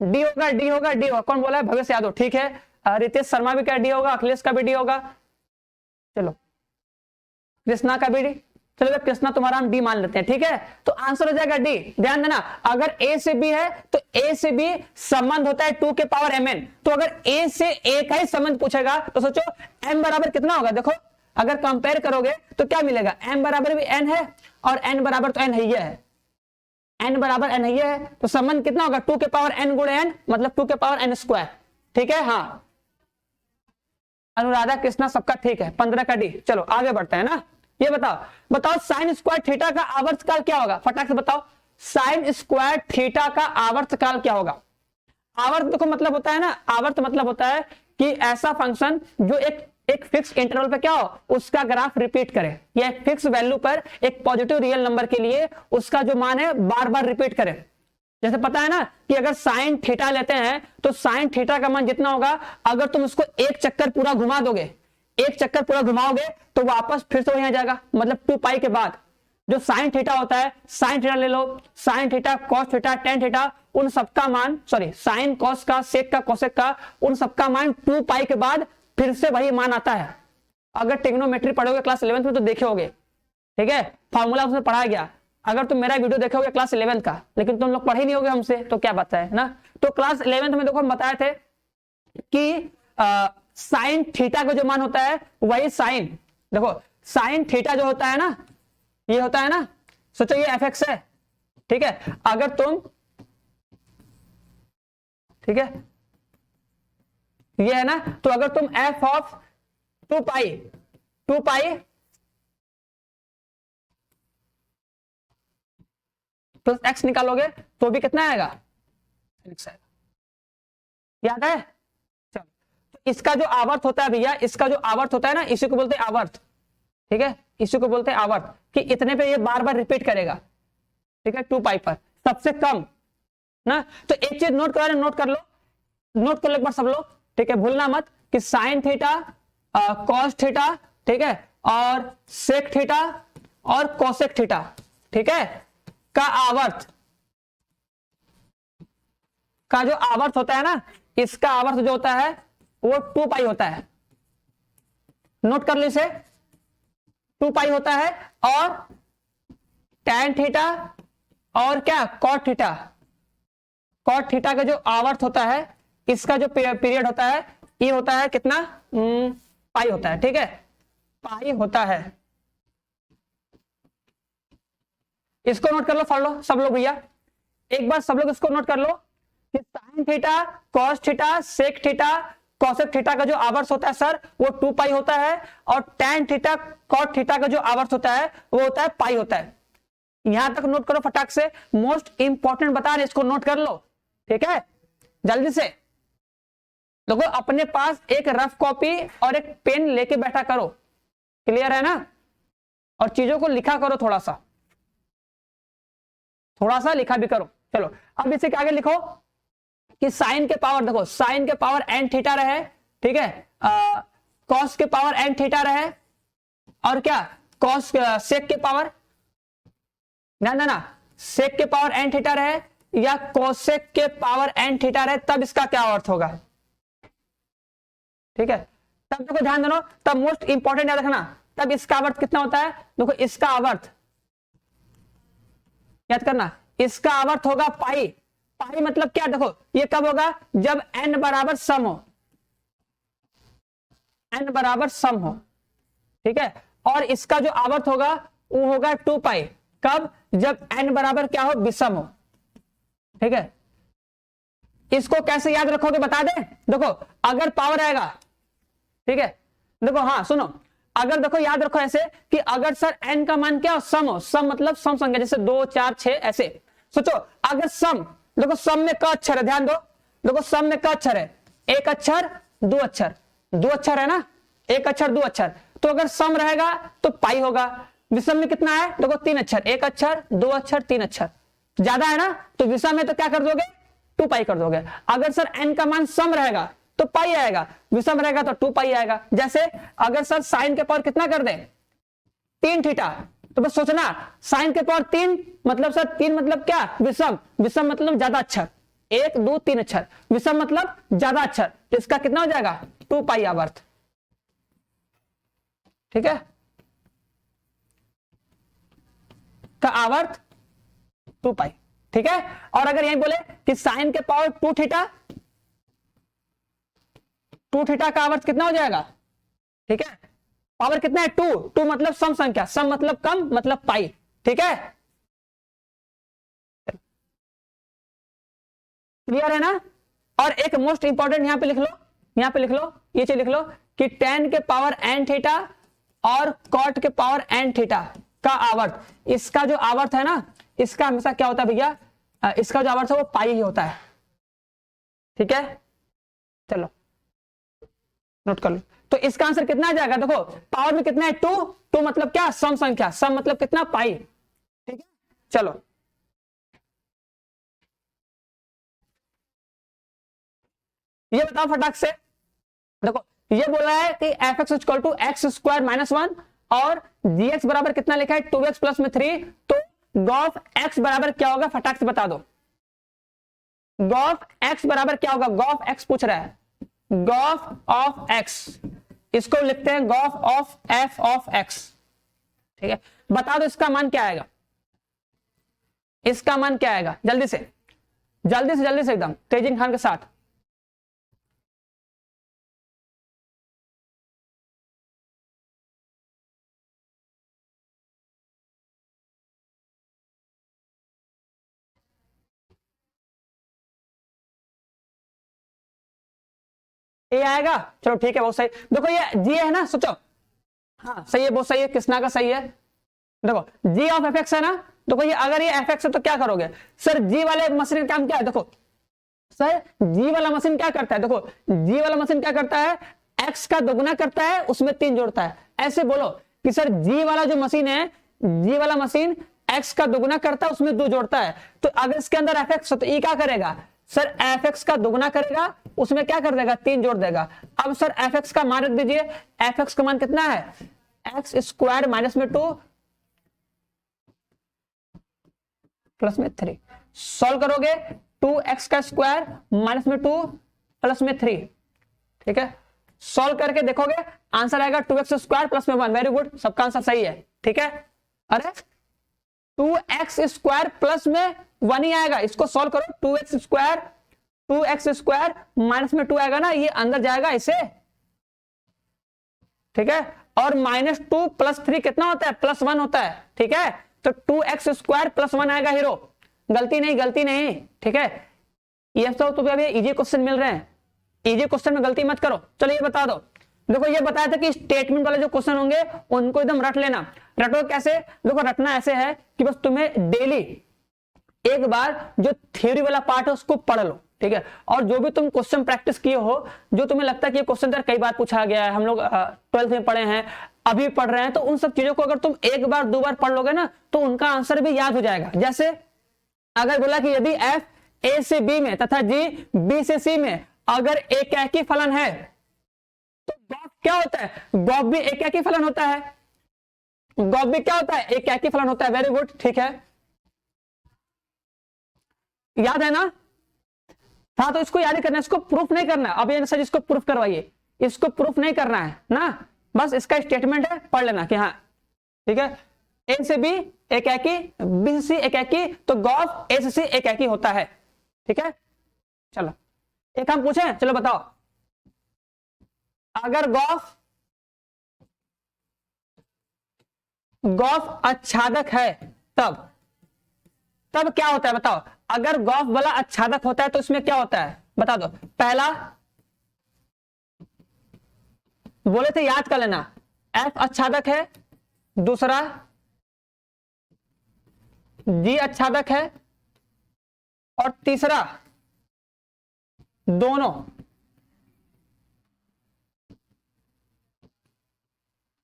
डी होगा डी होगा डी होगा, कौन बोला है, भवेश यादव, ठीक है। रितेश शर्मा भी क्या डी होगा, अखिलेश का भी डी होगा, चलो कृष्णा का भी डी, चलो कृष्णा तुम्हारा हम डी मान लेते हैं, ठीक है। तो आंसर हो जाएगा डी। ध्यान देना, अगर ए से बी है तो ए से बी संबंध होता है 2 के पावर mn, तो अगर ए से ए का ही संबंध पूछेगा तो सोचो m बराबर कितना होगा, देखो अगर कंपेयर करोगे तो क्या मिलेगा, m बराबर भी n है और n बराबर तो n है, n बराबर n है, तो संबंध कितना होगा 2 के पावर n गुणे n, मतलब 2 के पावर n स्क्वायर, ठीक है। हाँ अनुराधा कृष्णा सबका ठीक है, 15 का डी। चलो आगे बढ़ते हैं ना, ये बताओ साइन स्क्वायर थीटा का आवर्तकाल क्या होगा, फटाक से बताओ, साइन स्क्वायर थीटा का आवर्तकाल क्या होगा। आवर्त देखो मतलब होता है ना, आवर्त मतलब होता है कि ऐसा फंक्शन जो एक फिक्स इंटरवल पे क्या हो उसका ग्राफ रिपीट करे, या एक फिक्स वैल्यू पर एक पॉजिटिव रियल नंबर के लिए उसका जो मान है बार बार रिपीट करे। जैसे पता है ना कि अगर साइन थीटा लेते हैं तो साइन थीटा का मान जितना होगा, अगर तुम उसको एक चक्कर पूरा घुमा दोगे, एक चक्कर पूरा घुमाओगे तो वापस फिर से वही आ जाएगा, मतलब 2 पाई के बाद जो साइन थीटा होता है, साइन थीटा ले लो, sine theta, cos theta, tan theta, उन सबका मान, सॉरी साइन कॉस का, सेक का, कोसेक का, उन सबका मान 2 पाई के बाद फिर से वही मान आता है। अगर ट्रिग्नोमेट्री पढ़ोगे क्लास 11th में तो देखे होगे, ठीक है, फॉर्मूला उसमें पढ़ाया गया। अगर तुम मेरा वीडियो देखोगे क्लास 11th का, लेकिन तुम लोग पढ़े ही नहीं होगे हमसे, तो क्या बात है ना। तो क्लास 11th में देखो हम बताए थे कि साइन थीटा का जो मान होता है वही साइन, देखो साइन थीटा जो होता है ना, ये होता है ना, सोचो ये fx है, ठीक है, अगर तुम, ठीक है, ये है ना, तो अगर तुम f of 2 pi plus x निकालोगे तो भी कितना आएगा, x आएगा। याद है, चलो, तो इसका जो आवर्त होता है भैया, इसका जो आवर्त होता है ना, इसी को बोलते हैं आवर्त, ठीक है, इसी को बोलते हैं आवर्त, कि इतने पे ये बार बार रिपीट करेगा, ठीक है, 2 पाई पर सबसे कम ना। तो एक चीज नोट करा, नोट कर लो, नोट कर लो एक बार सब लोग, ठीक है, भूलना मत कि साइन थीटा, कॉस थीटा, ठीक है, और सेक थीटा और कोसेक थीटा, ठीक है, का आवर्त, का जो आवर्त होता है ना, इसका आवर्त जो होता है वो 2 पाई होता है। नोट कर लो इसे, 2 पाई होता है, और टैन थीटा और क्या कॉट थीटा, कॉट थीटा का जो आवर्त होता है, इसका जो पीरियड होता है ये होता है कितना, पाई होता है, ठीक है, पाई होता है। इसको नोट कर लो, पढ़ लो सब लोग भैया, एक बार सब लोग इसको नोट कर लो कि sine theta, cos theta, sec theta, cosec theta का जो आवर्त होता है सर वो 2 पाई होता है, और टैन थीटा, कॉट थीटा का जो आवर्त होता है वो होता है पाई होता है। यहां तक नोट करो फटाक से, मोस्ट इंपॉर्टेंट बता रहे, इसको नोट कर लो, ठीक है, जल्दी से। देखो अपने पास एक रफ कॉपी और एक पेन लेके बैठा करो, क्लियर है ना, और चीजों को लिखा करो, थोड़ा सा लिखा भी करो। चलो अब इसे आगे लिखो कि साइन के पावर, देखो साइन के पावर एन थीटा रहे, ठीक है, कॉस के पावर एन थीटा रहे, और क्या कॉस सेक के पावर, ना सेक के पावर एन थीटा रहे या कोसेक के पावर एन थीटा रहे, तब इसका क्या अर्थ होगा, ठीक है, तब देखो ध्यान देना, तब मोस्ट इंपॉर्टेंट याद रखना, तब इसका आवर्त कितना होता है, देखो इसका आवर्त याद करना, इसका आवर्त होगा पाई। पाई मतलब क्या, देखो ये कब होगा, जब n बराबर सम हो, n बराबर सम हो, ठीक है, और इसका जो आवर्त होगा वो होगा 2 पाई, कब, जब n बराबर क्या हो, विषम हो, ठीक है। इसको कैसे याद रखोगे बता दे, देखो अगर पावर आएगा, ठीक है, देखो हाँ सुनो, अगर देखो याद रखो ऐसे कि अगर सर n का मान क्या हो, सम हो, सम मतलब सम संख्या, जैसे 2 4 6 ऐसे सोचो, अगर सम, देखो सम में क अक्षर है, ध्यान दो, देखो सम में क अक्षर है, एक अक्षर दो अक्षर, दो अक्षर है ना, एक अक्षर दो अक्षर, तो अगर सम रहेगा तो पाई होगा। विषम में कितना है, देखो 3 अक्षर, एक अक्षर, दो अक्षर, 3 अक्षर, ज्यादा है ना, तो विषम में तो क्या कर दोगे, 2 पाई कर दोगे। अगर सर n का मान सम रहेगा तो पाई आएगा, विषम रहेगा तो 2 पाई आएगा। जैसे अगर सर साइन के पावर कितना कर दे, 3 थीटा, तो बस सोचना साइन के पावर 3 मतलब सर 3 मतलब क्या, विषम, विषम मतलब ज्यादा अक्षर, 1 2 3 अक्षर, विषम मतलब ज्यादा अक्षर, तो इसका कितना हो जाएगा, 2 पाई आवर्त, ठीक है, का आवर्त 2 पाई, ठीक है। और अगर यही बोले कि साइन के पावर 2 थीटा, 2 थीटा का आवर्त कितना हो जाएगा, ठीक है, पावर कितना है 2, 2 मतलब सम संख्या, सम मतलब कम मतलब पाई, ठीक है, क्लियर है ना। और एक मोस्ट इंपॉर्टेंट यहां पे लिख लो, यहां पे लिख लो, ये चीज लिख लो कि tan के पावर n थीटा और cot के पावर n थीटा का आवर्त, इसका जो आवर्त है ना, इसका हमेशा क्या होता है भैया, इसका जो आवर्त है वो पाई ही होता है, ठीक है, चलो नोट कर लो। तो इसका आंसर कितना आ जाएगा, देखो पावर में कितना है 2, 2 मतलब क्या, सम संख्या, सम मतलब कितना, पाई। ठीक है, चलो ये बताओ फटाक से। देखो ये बोला है कि f x equal to x square minus 1 और जी एक्स बराबर कितना लिखा है 2x प्लस में 3, तो गॉफ एक्स बराबर क्या होगा, फटाक से बता दो। गॉफ एक्स बराबर क्या होगा, गॉफ एक्स पूछ रहा है, गॉफ ऑफ एक्स, इसको लिखते हैं Gauff of F of x. ठीक है, बता दो इसका मान क्या आएगा, इसका मान क्या आएगा, जल्दी से जल्दी से जल्दी से एकदम तेजिन खान के साथ। ए आएगा, चलो ठीक है बहुत सही। देखो ये जी है ना, सोचो, हाँ सही है, बहुत सही है, किसना का सही है। देखो जी ऑफ एफ एक्स है ना, देखो ये अगर ये एफ एक्स है तो क्या करोगे सर, जी वाले मशीन का काम क्या है, देखो सर जी वाला मशीन क्या करता है, देखो जी वाला मशीन क्या करता है, एक्स का दोगुना करता है उसमें 3 जोड़ता है। ऐसे बोलो कि सर जी वाला जो मशीन है, जी वाला मशीन एक्स का दोगुना करता है उसमें 2 जोड़ता है। तो अगर इसके अंदर एफ एक्स है तो ये क्या करेगा सर, एफ एक्स का दोगुना करेगा उसमें क्या कर देगा, 3 जोड़ देगा। अब सर एफ एक्स का मान रख दीजिए, एफ एक्स का मान कितना है, एक्स स्क्वायर माइनस में 2 प्लस में 3, सॉल्व करोगे 2x का स्क्वायर माइनस में 2 प्लस में 3। ठीक है, सॉल्व करके देखोगे आंसर आएगा 2x स्क्वायर प्लस में 1। वेरी गुड, सबका आंसर सही है। ठीक है, अरे 2x स्क्वायर प्लस में 1 ही आएगा, इसको सॉल्व करो, 2x स्क्वायर माइनस में 2 आएगा ना, ये अंदर जाएगा इसे। ठीक है, और माइनस 2 प्लस 3 कितना होता है, प्लस 1 होता है। ठीक है, तो 2x स्क्वायर प्लस 1 आएगा हीरो, गलती नहीं गलती नहीं। ठीक है, ये सब तो अभी इजी क्वेश्चन मिल रहे हैं, इजी क्वेश्चन में गलती मत करो। चलो ये बता दो, देखो ये बताया था कि स्टेटमेंट वाले जो क्वेश्चन होंगे उनको एकदम रट लेना। रटो कैसे, देखो रटना ऐसे है कि बस तुम्हें डेली एक बार जो थ्योरी वाला पार्ट है उसको पढ़ लो। ठीक है, और जो भी तुम क्वेश्चन प्रैक्टिस किए हो, जो तुम्हें लगता है कि ये क्वेश्चन यार कई बार पूछा गया है, हम लोग 12th में पढ़े हैं, अभी पढ़ रहे हैं, तो उन सब चीजों को अगर तुम एक बार 2 बार पढ़ लोगे ना तो उनका आंसर भी याद हो जाएगा। जैसे अगर बोला कि यदि एफ ए से बी में तथा जी बी से सी में अगर एक ही फलन है तो गॉफ क्या होता है, गॉफ भी एक ही फलन होता है, गॉफ भी क्या होता है, एक ही फलन होता है। वेरी गुड, ठीक है, याद है ना। हाँ तो इसको याद ही करना है, इसको प्रूफ नहीं करना है। अब ये सर इसको प्रूफ करवाइए, इसको प्रूफ नहीं करना है ना, बस इसका स्टेटमेंट है, पढ़ लेना कि हाँ ठीक है, ए से बी एक ही, बी से सी एक ही, तो गॉफ ए से सी एक ही होता है। ठीक है, चलो एक हम पूछे, चलो बताओ, अगर गॉफ आच्छादक है तब तब क्या होता है बताओ। अगर गॉफ वाला आच्छादक होता है तो इसमें क्या होता है बता दो। पहला बोले थे याद कर लेना, एफ आच्छादक है, दूसरा जी आच्छादक है, और तीसरा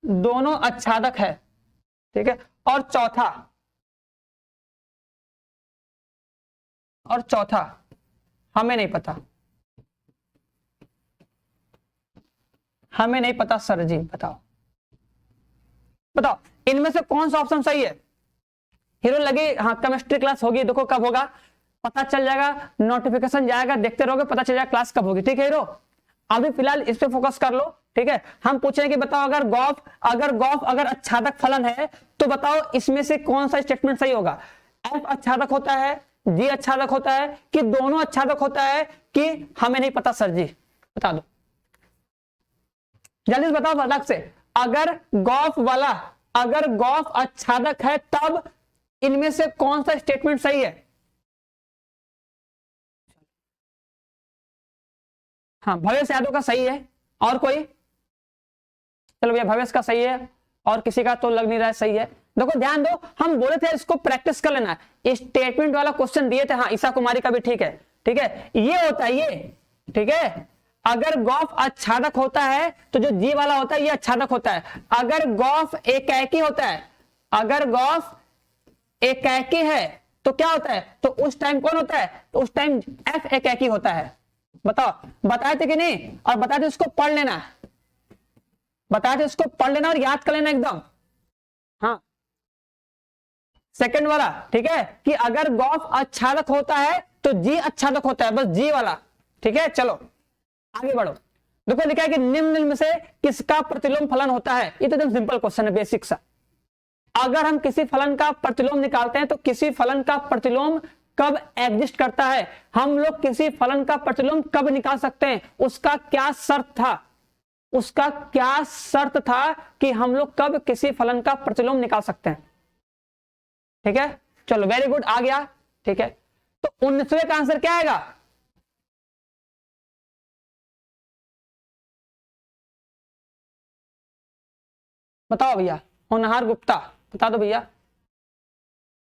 दोनों आच्छादक है। ठीक है, और चौथा हमें नहीं पता, हमें नहीं पता सर जी, बताओ इनमें से कौन सा ऑप्शन सही है। हीरो लगे हाँ केमिस्ट्री क्लास होगी, देखो कब होगा पता चल जाएगा, नोटिफिकेशन जाएगा, देखते रहोगे पता चल जाएगा क्लास कब होगी। ठीक है हीरो, अभी फिलहाल इस पे फोकस कर लो। ठीक है, हम पूछें कि बताओ अगर गॉफ अगर आच्छादक फलन है तो बताओ इसमें से कौन सा स्टेटमेंट सही होगा। एफ आच्छादक होता है, जी आच्छादक होता है, कि दोनों आच्छादक होता है, कि हमें नहीं पता सर जी, बता दो जल्दी से बताओ फटाक से। अगर गॉफ आच्छादक है तब इनमें से कौन सा स्टेटमेंट सही है। हाँ भवेश यादव का सही है, और कोई, चलो भैया भवेश का सही है, और किसी का तो लग नहीं रहा है सही है। देखो ध्यान दो, हम बोले थे इसको प्रैक्टिस कर लेना, स्टेटमेंट वाला क्वेश्चन दिए थे। हाँ ईशा कुमारी का भी ठीक है। ठीक है, ये होता है, ठीक है। अगर गॉफ आच्छादक होता है तो जो जी वाला होता है ये आच्छादक होता है। अगर गॉफ एकाएकी होता है, अगर गॉफ एकाएकी है तो क्या होता है, तो उस टाइम कौन होता है, तो उस टाइम एफ एकाएकी होता है। बताओ, बताए थे कि नहीं, और बताए थे उसको पढ़ लेना, बताए थे उसको पढ़ लेना और याद कर लेना एकदम। हाँ, सेकंड वाला, ठीक है, कि अगर गॉफ आच्छादक होता है तो जी आच्छादक होता है, बस जी वाला, ठीक है। चलो आगे बढ़ो। देखो लिखा है कि निम्न में से किसका प्रतिलोम फलन होता है। ये तो एकदम सिंपल क्वेश्चन है, बेसिक सा। अगर हम किसी फलन का प्रतिलोम निकालते हैं तो किसी फलन का प्रतिलोम कब एग्जिस्ट करता है, हम लोग किसी फलन का प्रतिलोम कब निकाल सकते हैं, उसका क्या शर्त था, उसका क्या शर्त था कि हम लोग कब किसी फलन का प्रतिलोम निकाल सकते हैं। ठीक है, चलो वेरी गुड, आ गया। ठीक है, तो 19वें का आंसर क्या आएगा, बताओ भैया, होनहार गुप्ता बता दो भैया।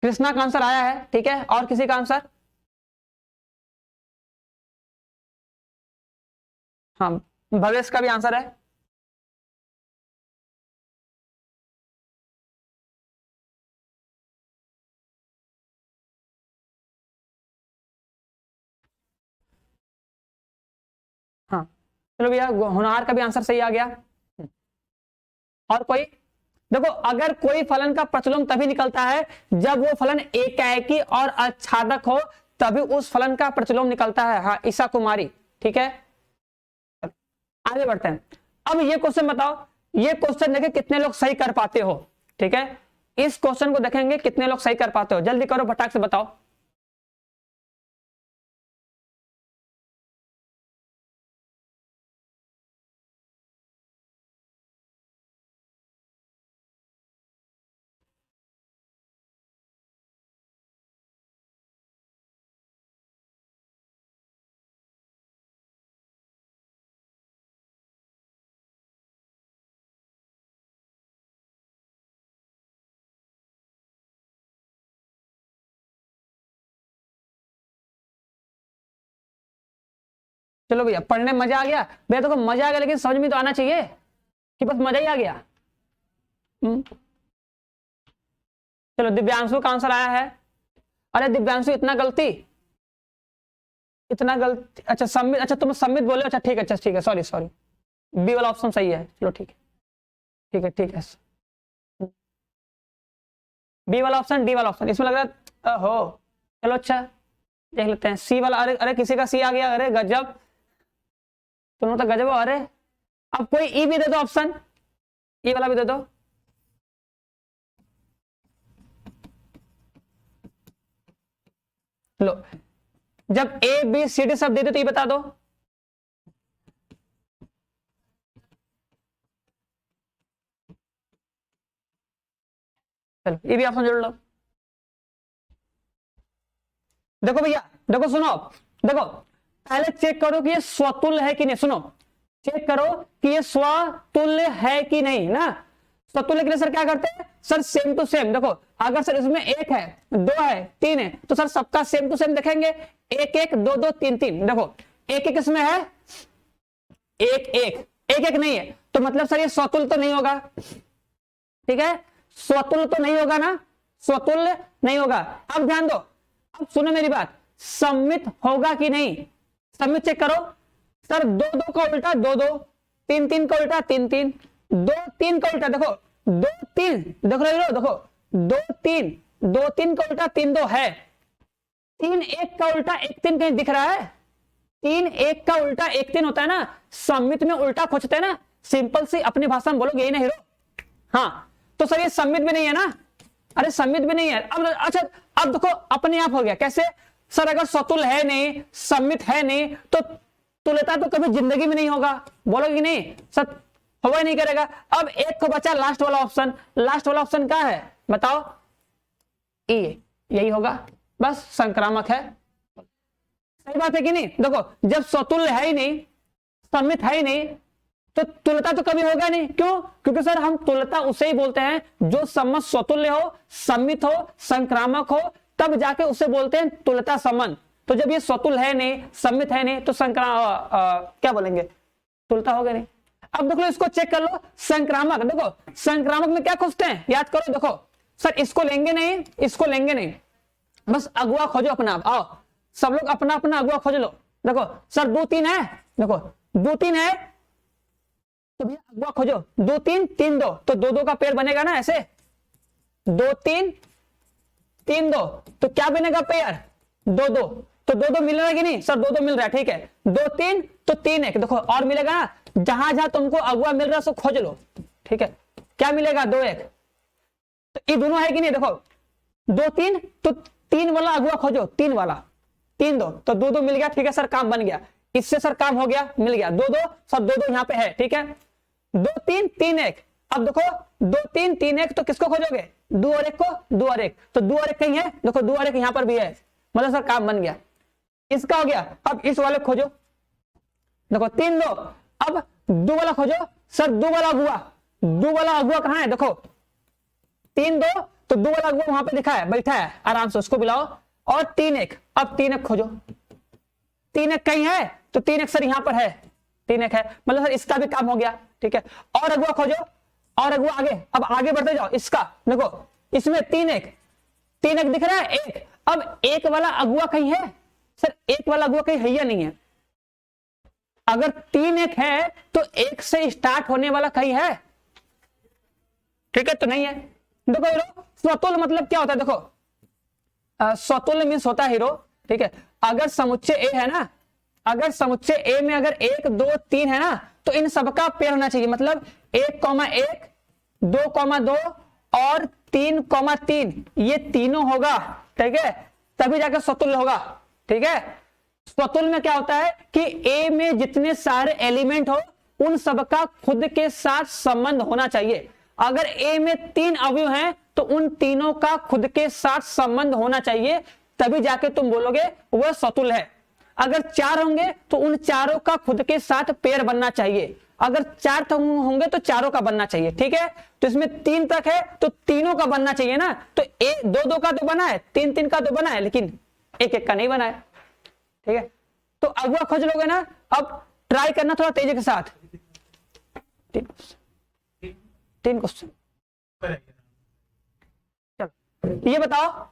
कृष्णा का आंसर आया है, ठीक है, और किसी का आंसर, हाँ भवेश का भी आंसर है। हाँ चलो भैया, होनहार का भी आंसर सही आ गया। और कोई, देखो अगर कोई फलन का प्रतिलोम तभी निकलता है जब वो फलन एकाएकी और आच्छादक हो, तभी उस फलन का प्रतिलोम निकलता है। हाँ ईसा कुमारी, ठीक है। आगे बढ़ते हैं। अब ये क्वेश्चन बताओ, ये क्वेश्चन देखें कितने लोग सही कर पाते हो। ठीक है, इस क्वेश्चन को देखेंगे कितने लोग सही कर पाते हो, जल्दी करो फटाक से बताओ। चलो भैया, पढ़ने में मजा आ गया भैया, देखो मजा आ गया लेकिन समझ में तो आना चाहिए कि बस मजा ही आ गया। चलो दिव्यांशु का आंसर आया है। अरे दिव्यांशु इतना गलती, इतना गलती, अच्छा सम्मित, अच्छा तुम सम्मित बोले, अच्छा ठीक है, अच्छा ठीक है, सॉरी सॉरी, बी वाला ऑप्शन सही है। चलो ठीक है, ठीक है, ठीक है, बी वाला ऑप्शन, डी वाला ऑप्शन, इसमें लग रहा है हो। चलो अच्छा देख लेते हैं सी वाला। अरे अरे किसी का सी आ गया, अरे गजब, तुम तो गजब हो। अरे अब कोई ई भी दे दो ऑप्शन, ई वाला भी दे दो। लो, जब ए बी सी डी सब दे दो तो ये बता दो। चलो ये भी ऑप्शन जोड़ लो। देखो भैया, देखो सुनो, देखो पहले चेक करो कि ये स्वतुल्य है कि नहीं। सुनो, चेक करो कि ये स्वतुल्य है कि नहीं ना। स्वतुल्य के लिए सर क्या करते हैं, सर सेम टू सेम। देखो अगर सर इसमें एक है, दो है, तीन है, तो सर सबका सेम टू सेम देखेंगे, एक एक, दो दो, तीन तीन। देखो एक एक इसमें है, एक एक, एक एक नहीं है, तो मतलब सर ये स्वतुल्य तो नहीं होगा। ठीक है, स्वतुल्य तो नहीं होगा ना, स्वतुल्य नहीं होगा। अब ध्यान दो, अब सुनो मेरी बात, सम्मित होगा कि नहीं, सम्मित चेक करो। सर दो दो का उल्टा दो दो, तीन तीन का उल्टा तीन तीन, दो तीन का उल्टा, देखो दो तीन, देख रहे हो, देखो दो तीन, दो तीन का उल्टा तीन दो है, तीन एक का उल्टा एक तीन कहीं दिख रहा है, तीन एक का उल्टा एक तीन होता है ना, सम्मित में उल्टा खोजते हैं ना, सिंपल सी अपनी भाषा में बोलोगे यही ना हीरो। हाँ तो सर ये सम्मित भी नहीं है ना, अरे सम्मित भी नहीं है। अब अच्छा, अब देखो अपने आप हो गया कैसे, सर अगर स्वतुल्य है नहीं, सम्मित है नहीं, तो तुल्यता तो कभी जिंदगी में नहीं होगा, बोलोगे नहीं सर, होगा ही नहीं करेगा। अब एक को बचा लास्ट वाला ऑप्शन, लास्ट वाला ऑप्शन क्या है बताओ, ये यही होगा, बस संक्रामक है। सही बात है कि नहीं। देखो जब स्वतुल्य है ही नहीं, सम्मित है ही नहीं, तो तुल्यता तो कभी होगा नहीं। क्यों, क्योंकि सर हम तुल्यता उसे ही बोलते हैं जो स्वतुल्य हो, सम्मित हो, संक्रामक हो, तब जाके उसे बोलते हैं तुल्यता संबंध। तो जब ये स्वतुल है नहीं, सममित है नहीं, तो क्या बोलेंगे, तुलता होगा नहीं। अब देखो इसको चेक कर लो, संक्रामक, देखो संक्रामक में क्या खोजते हैं, याद करो, देखो सर इसको लेंगे नहीं, इसको लेंगे नहीं, बस अगुआ खोजो अपना। आओ सब लोग अपना अपना अगुआ खोज लो। देखो सर 2 3 है, देखो 2 3 है, तो भैया अगुआ खोजो, 2 3 3 2, तो 2 2 का पेड़ बनेगा ना ऐसे, 2 3 3 2, तो क्या बनेगा पेयर, 2 2, तो 2 2 मिल रहा है कि नहीं सर, 2 2 मिल रहा है, ठीक है, 2 3 तो 3 1, देखो और मिलेगा ना, जहां जहां तुमको अगुआ मिल रहा है उसको खोज लो, ठीक है, क्या मिलेगा 2 1, तो ये दोनों है कि नहीं, देखो 2 3 तो 3 वाला अगुआ खोजो, 3 वाला, 3 2, तो 2 2 मिल गया, ठीक है सर काम बन गया, इससे सर काम हो गया, मिल गया 2 2, सर 2 2 यहाँ पे है, ठीक है, 2 3 3 1, अब देखो 2 3 3 1, तो किसको खोजोगे, 2 और 1 को, 2 और 1, तो 2 और 1 कहीं है, देखो 2 और 1 यहाँ पर भी है, मतलब सर काम बन गया, इसका हो गया। अब इस वाले खोजो, देखो 3 2, अब 2 वाला खोजो, सर 2 वाला अगुआ, 2 वाला अगुआ कहां है, देखो 3 2, तो 2 वाला अगुआ वहां पे दिखा है, बैठा है, आराम से उसको बुलाओ, और 3 1, अब 3 1 खोजो, 3 1 कहीं है, तो 3 1 सर यहां पर है, 3 1 है, मतलब सर इसका भी काम हो गया, ठीक है, और अगुआ खोजो, और अगुआ आगे, अब आगे बढ़ते जाओ, इसका देखो इसमें 3 1 दिख रहा है, 1, अब 1 वाला अगुआ कहीं है, सर 1 वाला अगुआ कहीं है या नहीं है, अगर 3 1 है तो 1 से स्टार्ट होने वाला कहीं है, ठीक है, तो नहीं है। देखो स्वतुल मतलब क्या होता है, देखो स्वतुल्य मीन्स होता है हीरो, ठीक है, अगर समुच्चय ए है ना, अगर समुच्चय ए में अगर 1 2 3 है ना, तो इन सबका पेड़ होना चाहिए, मतलब 1 1 2 2 और 3 3, ये तीनों होगा, ठीक है, तभी जाकर स्वतुल्य होगा, ठीक है। स्वतुल्य में क्या होता है कि ए में जितने सारे एलिमेंट हो उन सबका खुद के साथ संबंध होना चाहिए, अगर ए में 3 अवयव हैं तो उन तीनों का खुद के साथ संबंध होना चाहिए, तभी जाके तुम बोलोगे वह स्वतुल्य है। अगर 4 होंगे तो उन चारों का खुद के साथ पेयर बनना चाहिए, अगर 4 होंगे तो चारों का बनना चाहिए, ठीक है, तो इसमें 3 तक है तो तीनों का बनना चाहिए ना, तो 2 2 का तो बना है, 3 3 का तो बना है, लेकिन 1 1 का नहीं बना है, ठीक है, तो अगुआ खोज लोगे ना। अब ट्राई करना थोड़ा तेजी के साथ, 3 क्वेश्चन, चलो ये बताओ,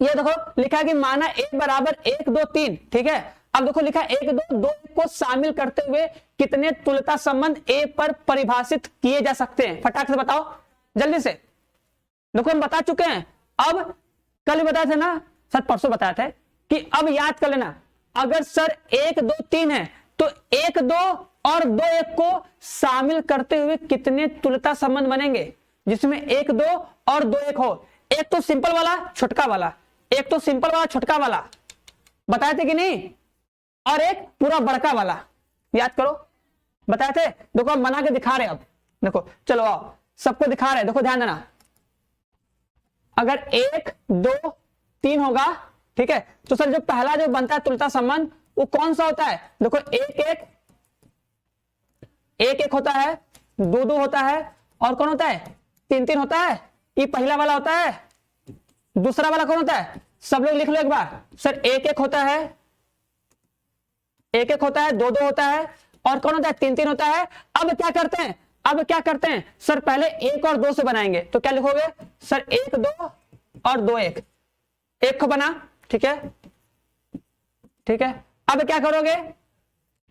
ये देखो लिखा है कि माना ए बराबर 1 2 3, ठीक है, अब देखो लिखा 1 2 2 को शामिल करते हुए कितने तुल्यता संबंध ए पर परिभाषित किए जा सकते हैं, फटाक से बताओ जल्दी से। देखो हम बता चुके हैं, अब कल बताए थे ना सर, परसों बताए थे कि अब याद कर लेना, अगर सर 1 2 3 है तो 1 2 और 2 1 को शामिल करते हुए कितने तुल्यता संबंध बनेंगे, जिसमें 1 2 और 2 1 हो, एक तो सिंपल वाला छोटका वाला, एक तो सिंपल वाला छोटका वाला बताए थे कि नहीं, और एक पूरा बड़का वाला, याद करो बताए थे। देखो हम बना के दिखा रहे हैं, अब देखो चलो आओ सबको दिखा रहे हैं, देखो ध्यान देना, अगर 1 2 3 होगा, ठीक है, तो सर जो पहला जो बनता है तुल्यता संबंध वो कौन सा होता है, देखो 1 1 होता है, 2 2 होता है, और कौन होता है 3 3 होता है, ये पहला वाला होता है, दूसरा वाला कौन होता है, सब लोग लिख लो एक बार, सर 1 1 होता है, 1 1 होता है, 2 2 होता है, और कौन होता है 3 3 होता है। अब क्या करते हैं, अब क्या करते हैं सर, पहले 1 और 2 से बनाएंगे, तो क्या लिखोगे सर 1 2 और 2 1, 1 को बना, ठीक है, ठीक है, अब क्या करोगे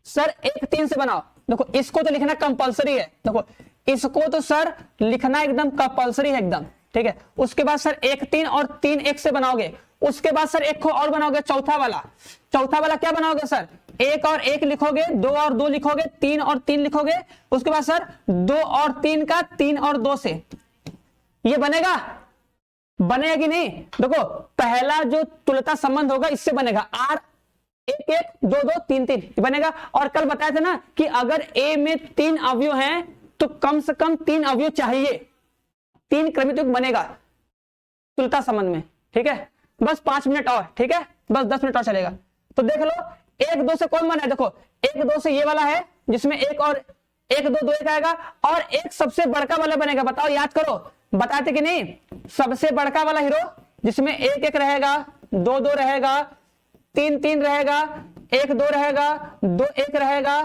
सर 1 3 से बनाओ, देखो इसको तो लिखना कंपलसरी है, देखो इसको तो सर लिखना एकदम कंपलसरी है एकदम, ठीक है, उसके बाद सर 1 3 और 3 1 से बनाओगे, उसके बाद सर 1 को और बनाओगे, चौथा वाला क्या बनाओगे सर, 1 और 1 लिखोगे, 2 और 2 लिखोगे, 3 और 3 लिखोगे, उसके बाद सर 2 और 3 का 3 और 2 से, ये बनेगा कि नहीं, देखो पहला जो तुल्यता संबंध होगा इससे बनेगा, आर 1 1 2 2 3 3 बनेगा। और कल बताया था ना कि अगर ए में 3 अवयव हैं तो कम से कम 3 अवयव चाहिए, 3 क्रमित युग्म बनेगा तुल्यता संबंध में, ठीक है, बस 5 मिनट और, ठीक है, बस 10 मिनट और चलेगा। तो देख लो 1 2 से कौन बना है, देखो 1 2 से ये वाला है जिसमें 1 और 1 2 2 1 आएगा, और एक सबसे बड़का वाला बनेगा, बताओ याद करो, बताते कि नहीं, सबसे बड़का वाला हीरो जिसमें एक एक रहेगा, दो दो रहेगा, तीन तीन रहेगा, एक दो रहेगा, दो एक रहेगा,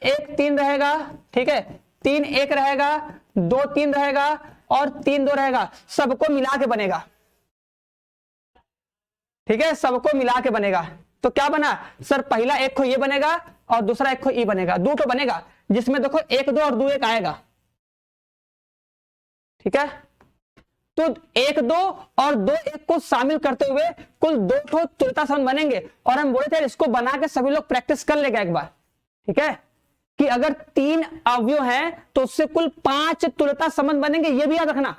एक तीन रहेगा, ठीक है, तीन एक रहेगा, दो तीन रहेगा और तीन दो रहेगा, सबको मिला के बनेगा, ठीक है, सबको मिला के बनेगा। तो क्या बना सर, पहला एक को ये बनेगा और दूसरा एक को ई बनेगा, दो तो बनेगा, जिसमें देखो एक दो और दो एक आएगा, ठीक है। तो एक दो और दो एक को शामिल करते हुए कुल दो ठो तुल्यता संबंध बनेंगे। और हम बोले थे इसको बना के सभी लोग प्रैक्टिस कर लेगा एक बार, ठीक है, कि अगर तीन अवयव हैं तो उससे कुल 5 तुल्यता संबंध बनेंगे। ये भी याद रखना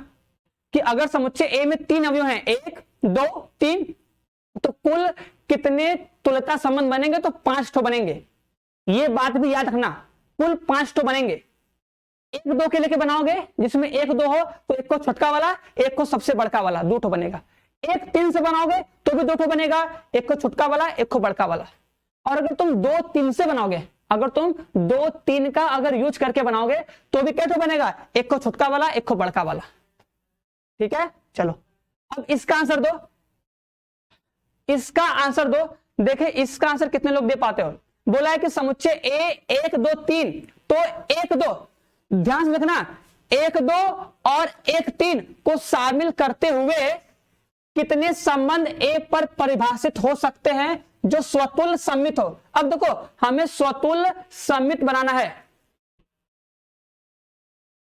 कि अगर समुच्चय ए में 3 अवयव हैं, 1 2 3, तो कुल कितने तुल्यता संबंध बनेंगे, तो 5 ठो बनेंगे। ये बात भी याद रखना, कुल 5 ठो बनेंगे। एक दो के लेके बनाओगे जिसमें एक दो हो तो एक को छोटका वाला, एक को सबसे बड़का वाला, 2 ठो बनेगा। एक 3 से बनाओगे तो भी 2 ठो बनेगा, एक को छोटका वाला, एक को बड़का वाला। और अगर तुम 2 3 से बनाओगे, अगर तुम 2 3 का अगर यूज करके बनाओगे तो भी क्या बनेगा, एक को छोटका वाला, एक को बड़का वाला, ठीक है। चलो अब इसका आंसर दो, इसका आंसर दो। देखे इसका आंसर कितने लोग दे पाते हो। बोला है कि समुच्चय ए 1 2 3, तो 1 2, ध्यान से देखना, 1 2 और 1 3 को शामिल करते हुए कितने संबंध ए पर परिभाषित हो सकते हैं जो स्वतुल्य सम्मित हो। अब देखो हमें स्वतुल्य सम्मित बनाना है।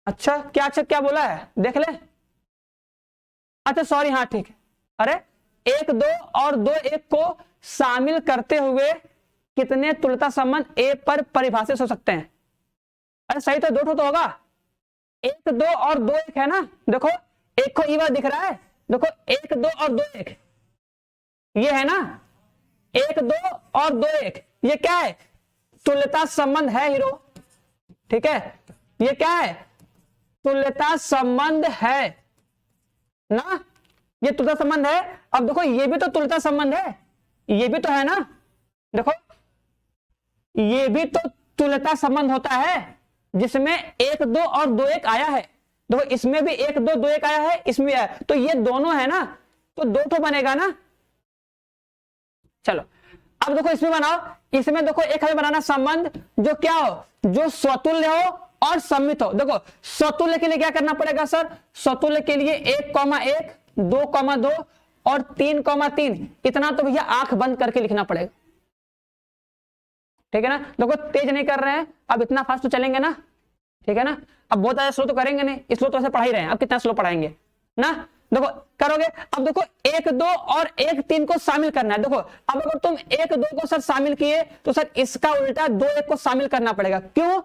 अच्छा क्या बोला है देख ले। अच्छा सॉरी, हाँ ठीक है। अरे 1 2 और 2 1 को शामिल करते हुए कितने तुल्यता संबंध ए पर परिभाषित हो सकते हैं। अरे सही तो 2 तो होगा, 1 2 और 2 1 है ना। देखो एक को ईवा दिख रहा है, देखो 1 2 और 2 1 ये है ना, 1 2 और 2 1 ये क्या है, तुल्यता संबंध है हीरो, ठीक है। ये क्या है, तुल्यता संबंध है ना, ये तुल्यता संबंध है। अब देखो ये भी तो तुल्यता संबंध है, ये भी तो है ना, देखो ये भी तो तुल्यता संबंध होता है जिसमें 1 2 और 2 1 आया है। देखो इसमें भी 1 2 2 1 आया है, इसमें भी आया, तो ये दोनों है ना, तो 2 तो बनेगा ना। चलो अब देखो इसमें बनाओ, इसमें देखो एक हमें बनाना संबंध जो क्या हो, जो स्वतुल्य हो और सम्मित हो। देखो स्वतुल्य के लिए क्या करना पड़ेगा सर, स्वतुल्य के लिए 1 1 2 2 और 3 3, इतना तो भैया आंख बंद करके लिखना पड़ेगा, ठीक है ना। देखो तेज नहीं कर रहे हैं, अब इतना फास्ट तो चलेंगे ना, ठीक है ना। अब बहुत ज्यादा स्लो तो करेंगे नहीं, स्लो तो ऐसे पढ़ा ही रहे हैं, अब कितना स्लो पढ़ाएंगे ना। देखो करोगे, अब देखो 1 2 और 1 3 को शामिल करना है। देखो अब अगर तुम 1 2 को सर शामिल किए तो सर इसका उल्टा 2 1 को शामिल करना पड़ेगा। क्यों,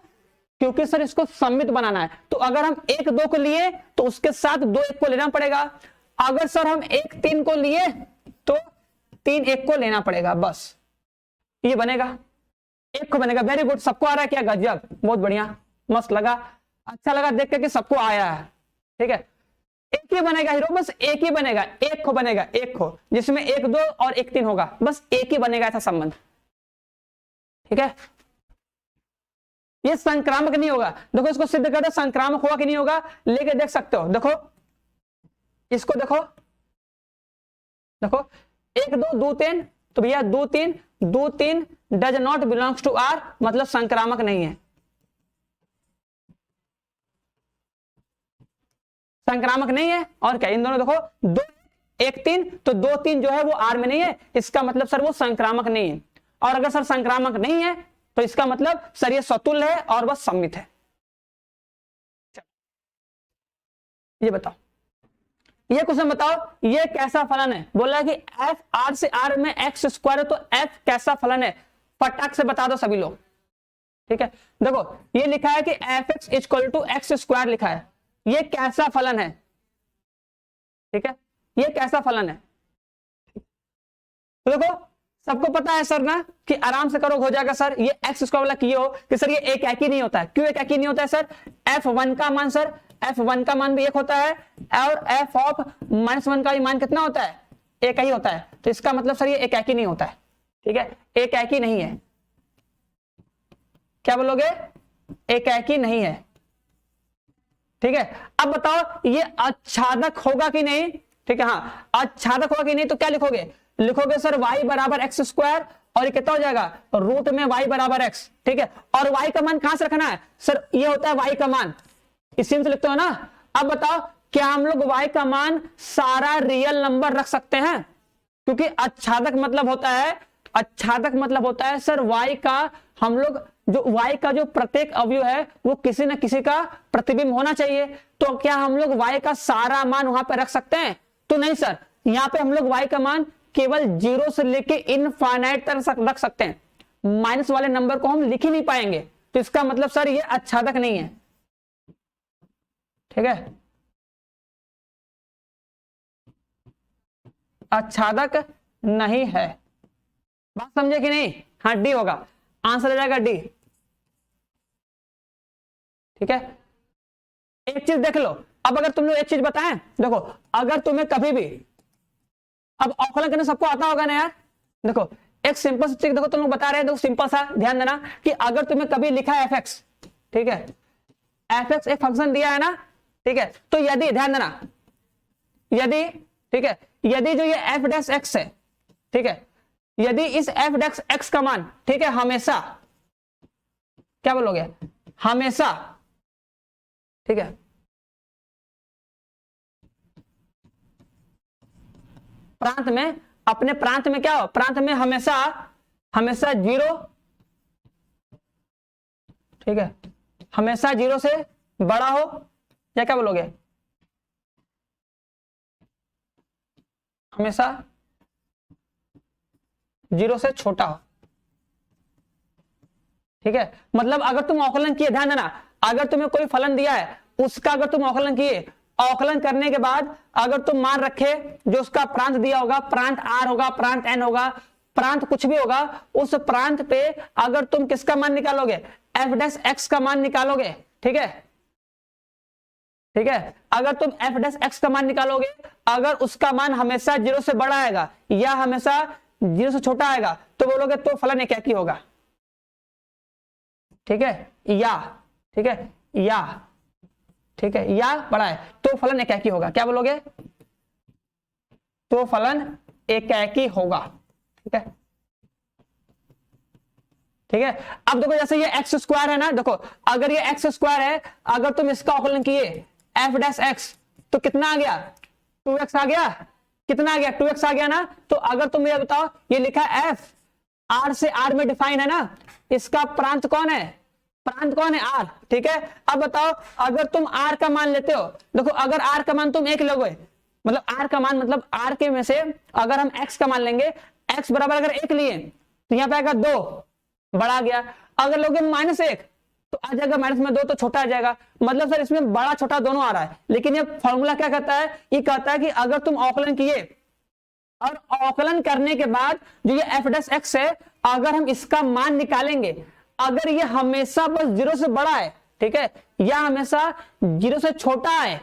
क्योंकि सर इसको सम्मित बनाना है। तो अगर हम 1 2 को लिए तो उसके साथ 2 1 को लेना पड़ेगा। अगर सर हम 1 3 को लिए तो 3 1 को लेना पड़ेगा, बस ये बनेगा, एक को बनेगा। वेरी गुड, सबको आ रहा है क्या, गजब, बहुत बढ़िया, मस्त लगा, अच्छा लगा देख के कि सबको आया है, ठीक है। एक ही बनेगा हीरो, बस एक ही बनेगा, एक को बनेगा, एक को जिसमें 1 2 और 1 3 होगा, बस एक ही बनेगा ऐसा संबंध, ठीक है। ये संक्रामक नहीं होगा। देखो इसको सिद्ध करते संक्रामक होगा कि नहीं होगा, लेके देख सकते हो। देखो इसको देखो, देखो 1 2 2 3, तो भैया 2 3 does not belongs to R, मतलब संक्रामक नहीं है, संक्रामक नहीं है। और क्या, इन दोनों देखो 2 1 3, तो 2 3 जो है वो आर में नहीं है, इसका मतलब सर वो संक्रामक नहीं है। और अगर सर संक्रामक नहीं है तो इसका मतलब सर ये स्वतुल्य है और बस सम्मित है। ये बताओ, ये क्वेश्चन बताओ, ये कैसा फलन है। बोला कि एफ आर से आर में एक्स स्क्वायर है, तो एफ कैसा फलन है, फटाक से बता दो सभी लोग, ठीक है। देखो ये लिखा है कि f x equal to x square लिखा है, ये कैसा फलन है, ठीक है, ये कैसा फलन है। तो देखो सबको पता है सर ना कि आराम से करो हो जाएगा सर। ये एक्स स्क्वायर वाला किए हो कि सर ये एक ही नहीं होता है। क्यों एक ही नहीं होता है सर, f1 का मान सर, f1 का मान भी एक होता है और f ऑफ -1 का भी मान कितना होता है, एक ही होता है। तो इसका मतलब सर ये एक ही नहीं होता है, ठीक है, एक ही नहीं है। क्या बोलोगे, एक ही नहीं है, ठीक है। अब बताओ ये आच्छादक होगा कि नहीं, ठीक है। हाँ, आच्छादक होगा कि नहीं, तो क्या लिखोगे, लिखोगे सर y बराबर एक्स स्क्वायर, और ये कितना हो जाएगा, रूट में y बराबर x, ठीक है। और y का मान कहां से रखना है सर, ये होता है y का मान, इसी में से लिखते हो ना। अब बताओ क्या हम लोग y का मान सारा रियल नंबर रख सकते हैं, क्योंकि आच्छादक मतलब होता है, आच्छादक मतलब होता है सर y का, हम लोग जो y का जो प्रत्येक अवयव है वो किसी न किसी का प्रतिबिंब होना चाहिए। तो क्या हम लोग y का सारा मान वहां पे रख सकते हैं, तो नहीं सर, यहां पे हम लोग y का मान केवल 0 से लेके इनफाइनाइट तक रख सकते हैं, माइनस वाले नंबर को हम लिख ही नहीं पाएंगे। तो इसका मतलब सर ये आच्छादक नहीं है, ठीक है, आच्छादक नहीं है। बात समझे कि नहीं, हाँ डी होगा, आंसर आ जाएगा डी, ठीक है। एक चीज देख लो, अब अगर तुम लोग एक चीज बताएं, देखो अगर तुम्हें कभी भी, अब अवकलन करना सबको आता होगा ना यार, देखो एक सिंपल चीज देखो, तुम लोग बता रहे हैं, देखो सिंपल सा ध्यान देना कि अगर तुम्हें कभी लिखा है एफ एक्स, ठीक है, एफ एक्स एक फंक्शन दिया है ना, ठीक है, तो यदि ध्यान देना, यदि, ठीक है, यदि जो ये एफ डैश एक्स है, ठीक है, यदि इस एफ डैश एक्स का मान, ठीक है, हमेशा, क्या बोलोगे, हमेशा, ठीक है, प्रांत में, अपने प्रांत में क्या हो, प्रांत में हमेशा, हमेशा 0, ठीक है, हमेशा 0 से बड़ा हो, या क्या बोलोगे, हमेशा 0 से छोटा हो, ठीक है। मतलब अगर तुम अवकलन किए, ध्यान देना, अगर तुम्हें कोई फलन दिया है, उसका अगर तुम अवकलन किए, अवकलन करने के बाद अगर तुम मान रखे जो उसका प्रांत दिया होगा, प्रांत आर होगा, प्रांत एन होगा, प्रांत कुछ भी होगा, उस प्रांत पे अगर तुम किसका मान निकालोगे, एफ डैश एक्स का मान निकालोगे, ठीक है, ठीक है, अगर तुम एफ डैश एक्स का मान निकालोगे, अगर उसका मान हमेशा 0 से बड़ा आएगा या हमेशा 0 से छोटा आएगा, तो बोलोगे तो फलन एक ही होगा, ठीक है, या, ठीक है, या, ठीक है, या बड़ा है तो फलन एकाकी होगा, क्या बोलोगे, तो फलन एकाकी होगा, ठीक है, ठीक है। अब देखो जैसे ये एक्स स्क्वायर है ना, देखो अगर ये एक्स स्क्वायर है, अगर तुम इसका अवकलन किए एफ डैश एक्स, तो कितना आ गया, 2x आ गया, कितना आ गया, 2x आ गया ना। तो अगर तुम ये बताओ, ये लिखा है एफ, आर से आर में डिफाइन है ना, इसका प्रांत कौन है, प्रांत कौन है, आर, ठीक है। अब बताओ अगर तुम आर का मान लेते हो, देखो अगर आर का मान तुम एक लोगे, मतलब आर का मान, मतलब आर के में से अगर हम एक्स का मान लेंगे, एक्स बराबर अगर एक लिए तो यहां पे आएगा 2, बड़ा गया, अगर लोगे -1 तो आ जाएगा -2, तो छोटा आ जाएगा। मतलब सर इसमें बड़ा छोटा दोनों आ रहा है, लेकिन ये फॉर्मूला क्या कहता है, ये कहता है कि अगर तुम अवकलन किए और अवकलन करने के बाद जो ये एफ डैश एक्स है, अगर हम इसका मान निकालेंगे, अगर ये हमेशा बस 0 से बड़ा है, ठीक है, या हमेशा 0 से छोटा है,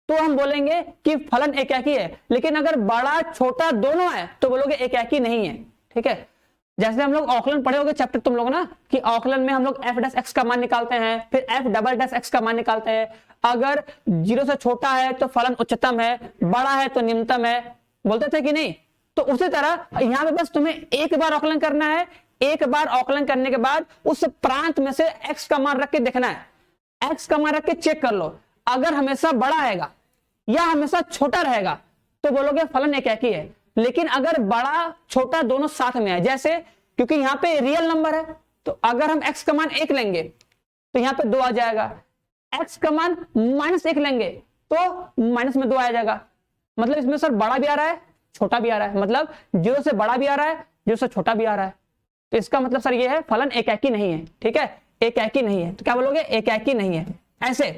तो हम बोलेंगे कि फलन एकाकी है। लेकिन अगर बड़ा छोटा दोनों है तो बोलोगे एकाकी नहीं है, ठीक है। जैसे हम लोग अवकलन पढ़े होंगे चैप्टर तुम लोग ना, कि अवकलन में हम लोग एफ डैश एक्स का मान निकालते हैं, फिर एफ डबल डैश एक्स का मान निकालते हैं, अगर 0 से छोटा है तो फलन उच्चतम है, बड़ा है तो निम्नतम है, बोलते थे कि नहीं। तो उसी तरह यहां पे बस तुम्हें एक बार अवकलन करना है, एक बार अवकलन करने के बाद उस प्रांत में से x का मान रख के देखना है, x का मान रख के चेक कर लो, अगर हमेशा बड़ा आएगा या हमेशा छोटा रहेगा तो बोलोगे फलन एकाकी है। लेकिन अगर बड़ा छोटा दोनों साथ में है, जैसे क्योंकि यहां पे रियल नंबर है, तो अगर हम x का मान 1 लेंगे तो यहां पे 2 आ जाएगा, x का मान -1 लेंगे तो माइनस में 2 आ जाएगा। मतलब इसमें सर बड़ा भी आ रहा है, छोटा भी आ रहा है, मतलब 0 से बड़ा भी आ रहा है, 0 से छोटा भी आ रहा है। तो इसका मतलब सर ये है फलन एकाकी नहीं है, ठीक है, एकाकी नहीं है। तो क्या बोलोगे, एकाकी नहीं है, ऐसे,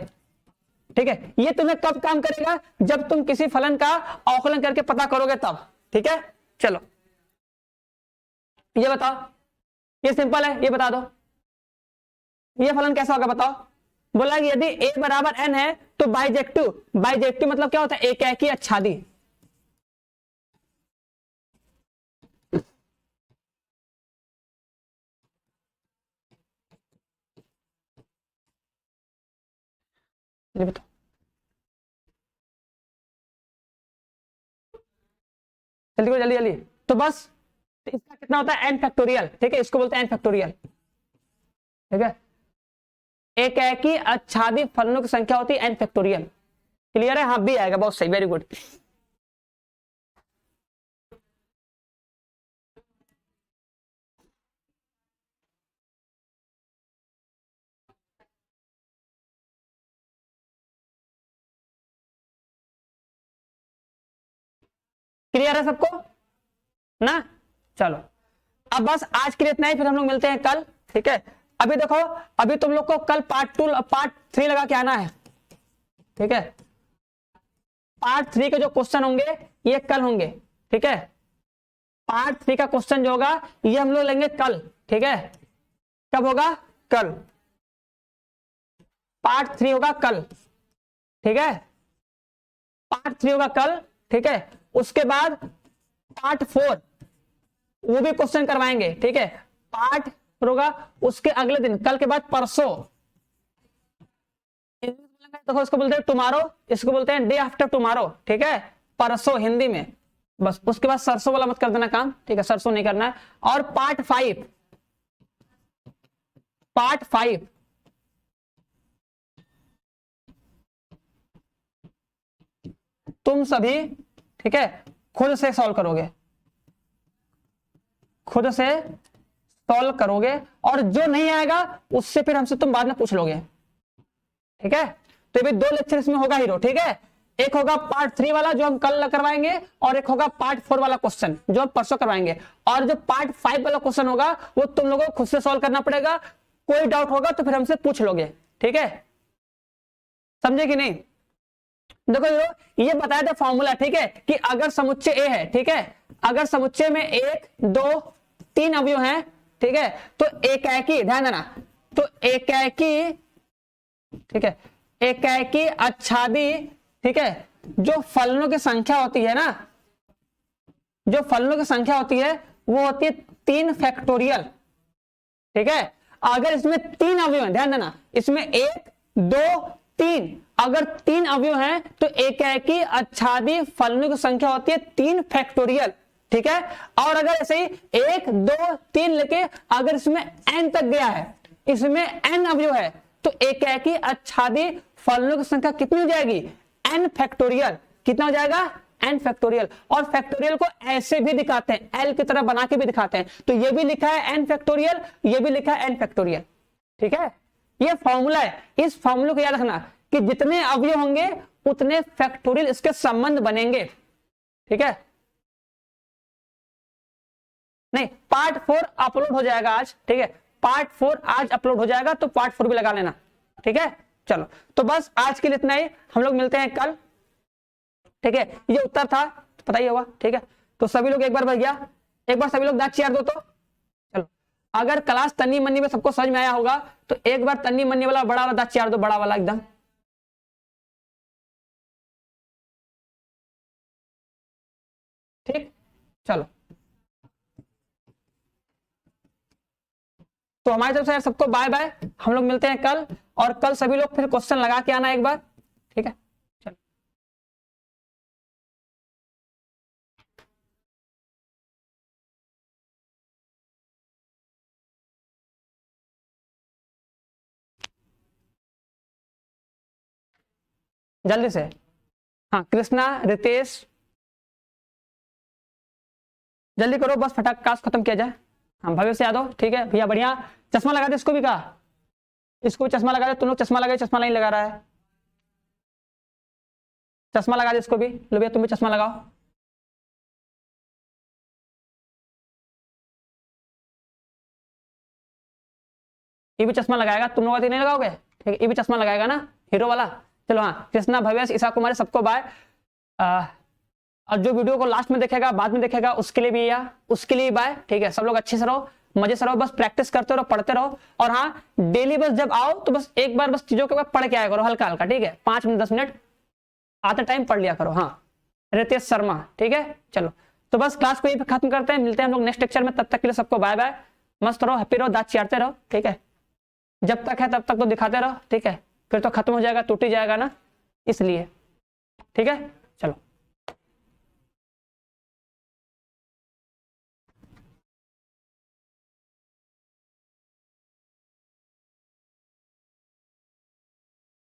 ठीक है। ये तुम्हें कब काम करेगा, जब तुम किसी फलन का अवकलन करके पता करोगे तब, ठीक है। चलो ये बताओ, ये सिंपल है, ये बता दो ये फलन कैसा होगा, बताओ। बोला कि यदि a बराबर n है तो बाइजेक्टिव, बाइजेक्टिव मतलब क्या होता है, एकाकी आच्छादी। ये बताओ, जल्दी करो जल्दी जल्दी। तो बस इसका कितना होता है, एन फैक्टोरियल, ठीक है, इसको बोलते हैं एन फैक्टोरियल, ठीक है। एक है कि आच्छादित फलनों की संख्या होती है एन फैक्टोरियल। क्लियर है, हाँ भी आएगा, बहुत सही, वेरी गुड। क्लियर है सबको ना, चलो अब बस आज के लिए इतना ही, फिर हम लोग मिलते हैं कल, ठीक है। अभी देखो, अभी तुम लोग को कल पार्ट 3 लगा के आना है, ठीक है। पार्ट 3 के जो क्वेश्चन होंगे ये कल होंगे, ठीक है। पार्ट 3 का क्वेश्चन जो होगा ये हम लोग लेंगे कल, ठीक है। कब होगा, कल, पार्ट 3 होगा कल, ठीक है। पार्ट 3 होगा कल, ठीक है। उसके बाद पार्ट 4 वो भी क्वेश्चन करवाएंगे, ठीक है। पार्ट होगा उसके अगले दिन, कल के बाद परसों, देखो इसको बोलते हैं टुमारो, इसको बोलते हैं डे आफ्टर टुमारो, ठीक है, परसों हिंदी में। बस उसके बाद सरसों वाला मत कर देना काम, ठीक है, सरसों नहीं करना है। और पार्ट 5 तुम सभी, ठीक है, खुद से सॉल्व करोगे, खुद से सॉल्व करोगे, और जो नहीं आएगा उससे फिर हमसे तुम बाद में पूछ लोगे, ठीक है। तो ये भी 2 लेक्चर इसमें होगा हीरो, ठीक है। एक होगा पार्ट 3 वाला जो हम कल करवाएंगे, और एक होगा पार्ट 4 वाला क्वेश्चन जो हम परसों करवाएंगे। और जो पार्ट 5 वाला क्वेश्चन होगा वो तुम लोगों को खुद से सॉल्व करना पड़ेगा, कोई डाउट होगा तो फिर हमसे पूछ लोगे, ठीक है, समझे कि नहीं। देखो ये बताया था फॉर्मूला, ठीक है, कि अगर समुच्चय ए है, ठीक है, अगर समुच्चय में 1 2 3 अवयव हैं, ठीक है, तो एकाकी, ध्यान देना, तो एकाकी, ठीक है, एकाकी आच्छादी, ठीक है, जो फलनों की संख्या होती है ना, जो फलनों की संख्या होती है वो होती है 3 फैक्टोरियल, ठीक है। अगर इसमें 3 अवयव हैं, ध्यान देना, इसमें 1 2 3, अगर 3 अवयव हैं तो एकाकी आच्छादी फलनों की संख्या होती है 3 फैक्टोरियल, ठीक है। और अगर ऐसे ही 1 2 3 लेके अगर इसमें n तक गया है, इसमें n अवयव है, तो एकाकी आच्छादी फलनों की संख्या कितनी हो जाएगी, n फैक्टोरियल। कितना हो जाएगा, n फैक्टोरियल। और फैक्टोरियल को ऐसे भी दिखाते हैं, l की तरह बना के भी दिखाते हैं, तो ये भी लिखा है n फैक्टोरियल, ये भी लिखा है n फैक्टोरियल, ठीक है। ये फॉर्मूला है, इस फॉर्मूले को याद रखना कि जितने अवयव होंगे उतने फैक्टोरियल इसके संबंध बनेंगे, ठीक है। नहीं, पार्ट 4 अपलोड हो जाएगा आज, ठीक है, पार्ट 4 आज अपलोड हो जाएगा, तो पार्ट 4 भी लगा लेना, ठीक है। चलो तो बस आज के लिए इतना ही, हम लोग मिलते हैं कल, ठीक है। ये उत्तर था तो पता ही होगा, ठीक है। तो सभी लोग एक बार भैया, एक बार सभी लोग दांत चियार दो तो। चलो, अगर क्लास तन्नी मन्नी में सबको समझ में आया होगा तो एक बार तन्नी मन्नी वाला बड़ा वाला दांत चियार दो, बड़ा वाला एकदम। ठीक, चलो, तो हमारी तरफ से सबको बाय बाय, हम लोग मिलते हैं कल, और कल सभी लोग फिर क्वेश्चन लगा के आना एक बार, ठीक है। चलो, जल्दी से, हाँ कृष्णा, रितेश, जल्दी करो, बस फटाक क्लास खत्म किया जाए। हाँ भविष्य यादव, ठीक है भैया, बढ़िया। चश्मा लगा दे, इसको भी कहा, इसको चश्मा लगा दे, तुम लोग चश्मा लगाए, चश्मा नहीं लगा रहा है, चश्मा लगा दे इसको भी, लो भैया तुम भी चश्मा लगाओ। ये भी चश्मा लगाएगा, तुम लोग नहीं लगाओगे, ठीक है, ये भी चश्मा लगाएगा ना, हीरो वाला। चलो हाँ, कृष्णा, भव्य, ईशा कुमारी, सबको बाय। और जो वीडियो को लास्ट में देखेगा, बाद में देखेगा, उसके लिए भी, या उसके लिए बाय, ठीक है। सब लोग अच्छे से रहो, मजे से रहो, बस प्रैक्टिस करते रहो, पढ़ते रहो। और हाँ, डेली बस जब आओ तो बस एक बार बस चीजों के बाद पढ़ के आया करो, हल्का हल्का, ठीक है, 5 मिनट 10 मिनट आते टाइम पढ़ लिया करो। हाँ, रितेश शर्मा, ठीक है। चलो तो बस क्लास को यही पे खत्म करते हैं, मिलते हैं हम लोग नेक्स्ट लेक्चर में, तब तक के लिए सबको बाय बाय, मस्त रहो, हैप्पी रहो, दांत चियारते रहो, ठीक है। जब तक है तब तक तो दिखाते रहो, ठीक है, फिर तो खत्म हो जाएगा, टूट ही जाएगा ना, इसलिए, ठीक है। चलो।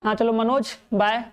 हाँ चलो मनोज बाय।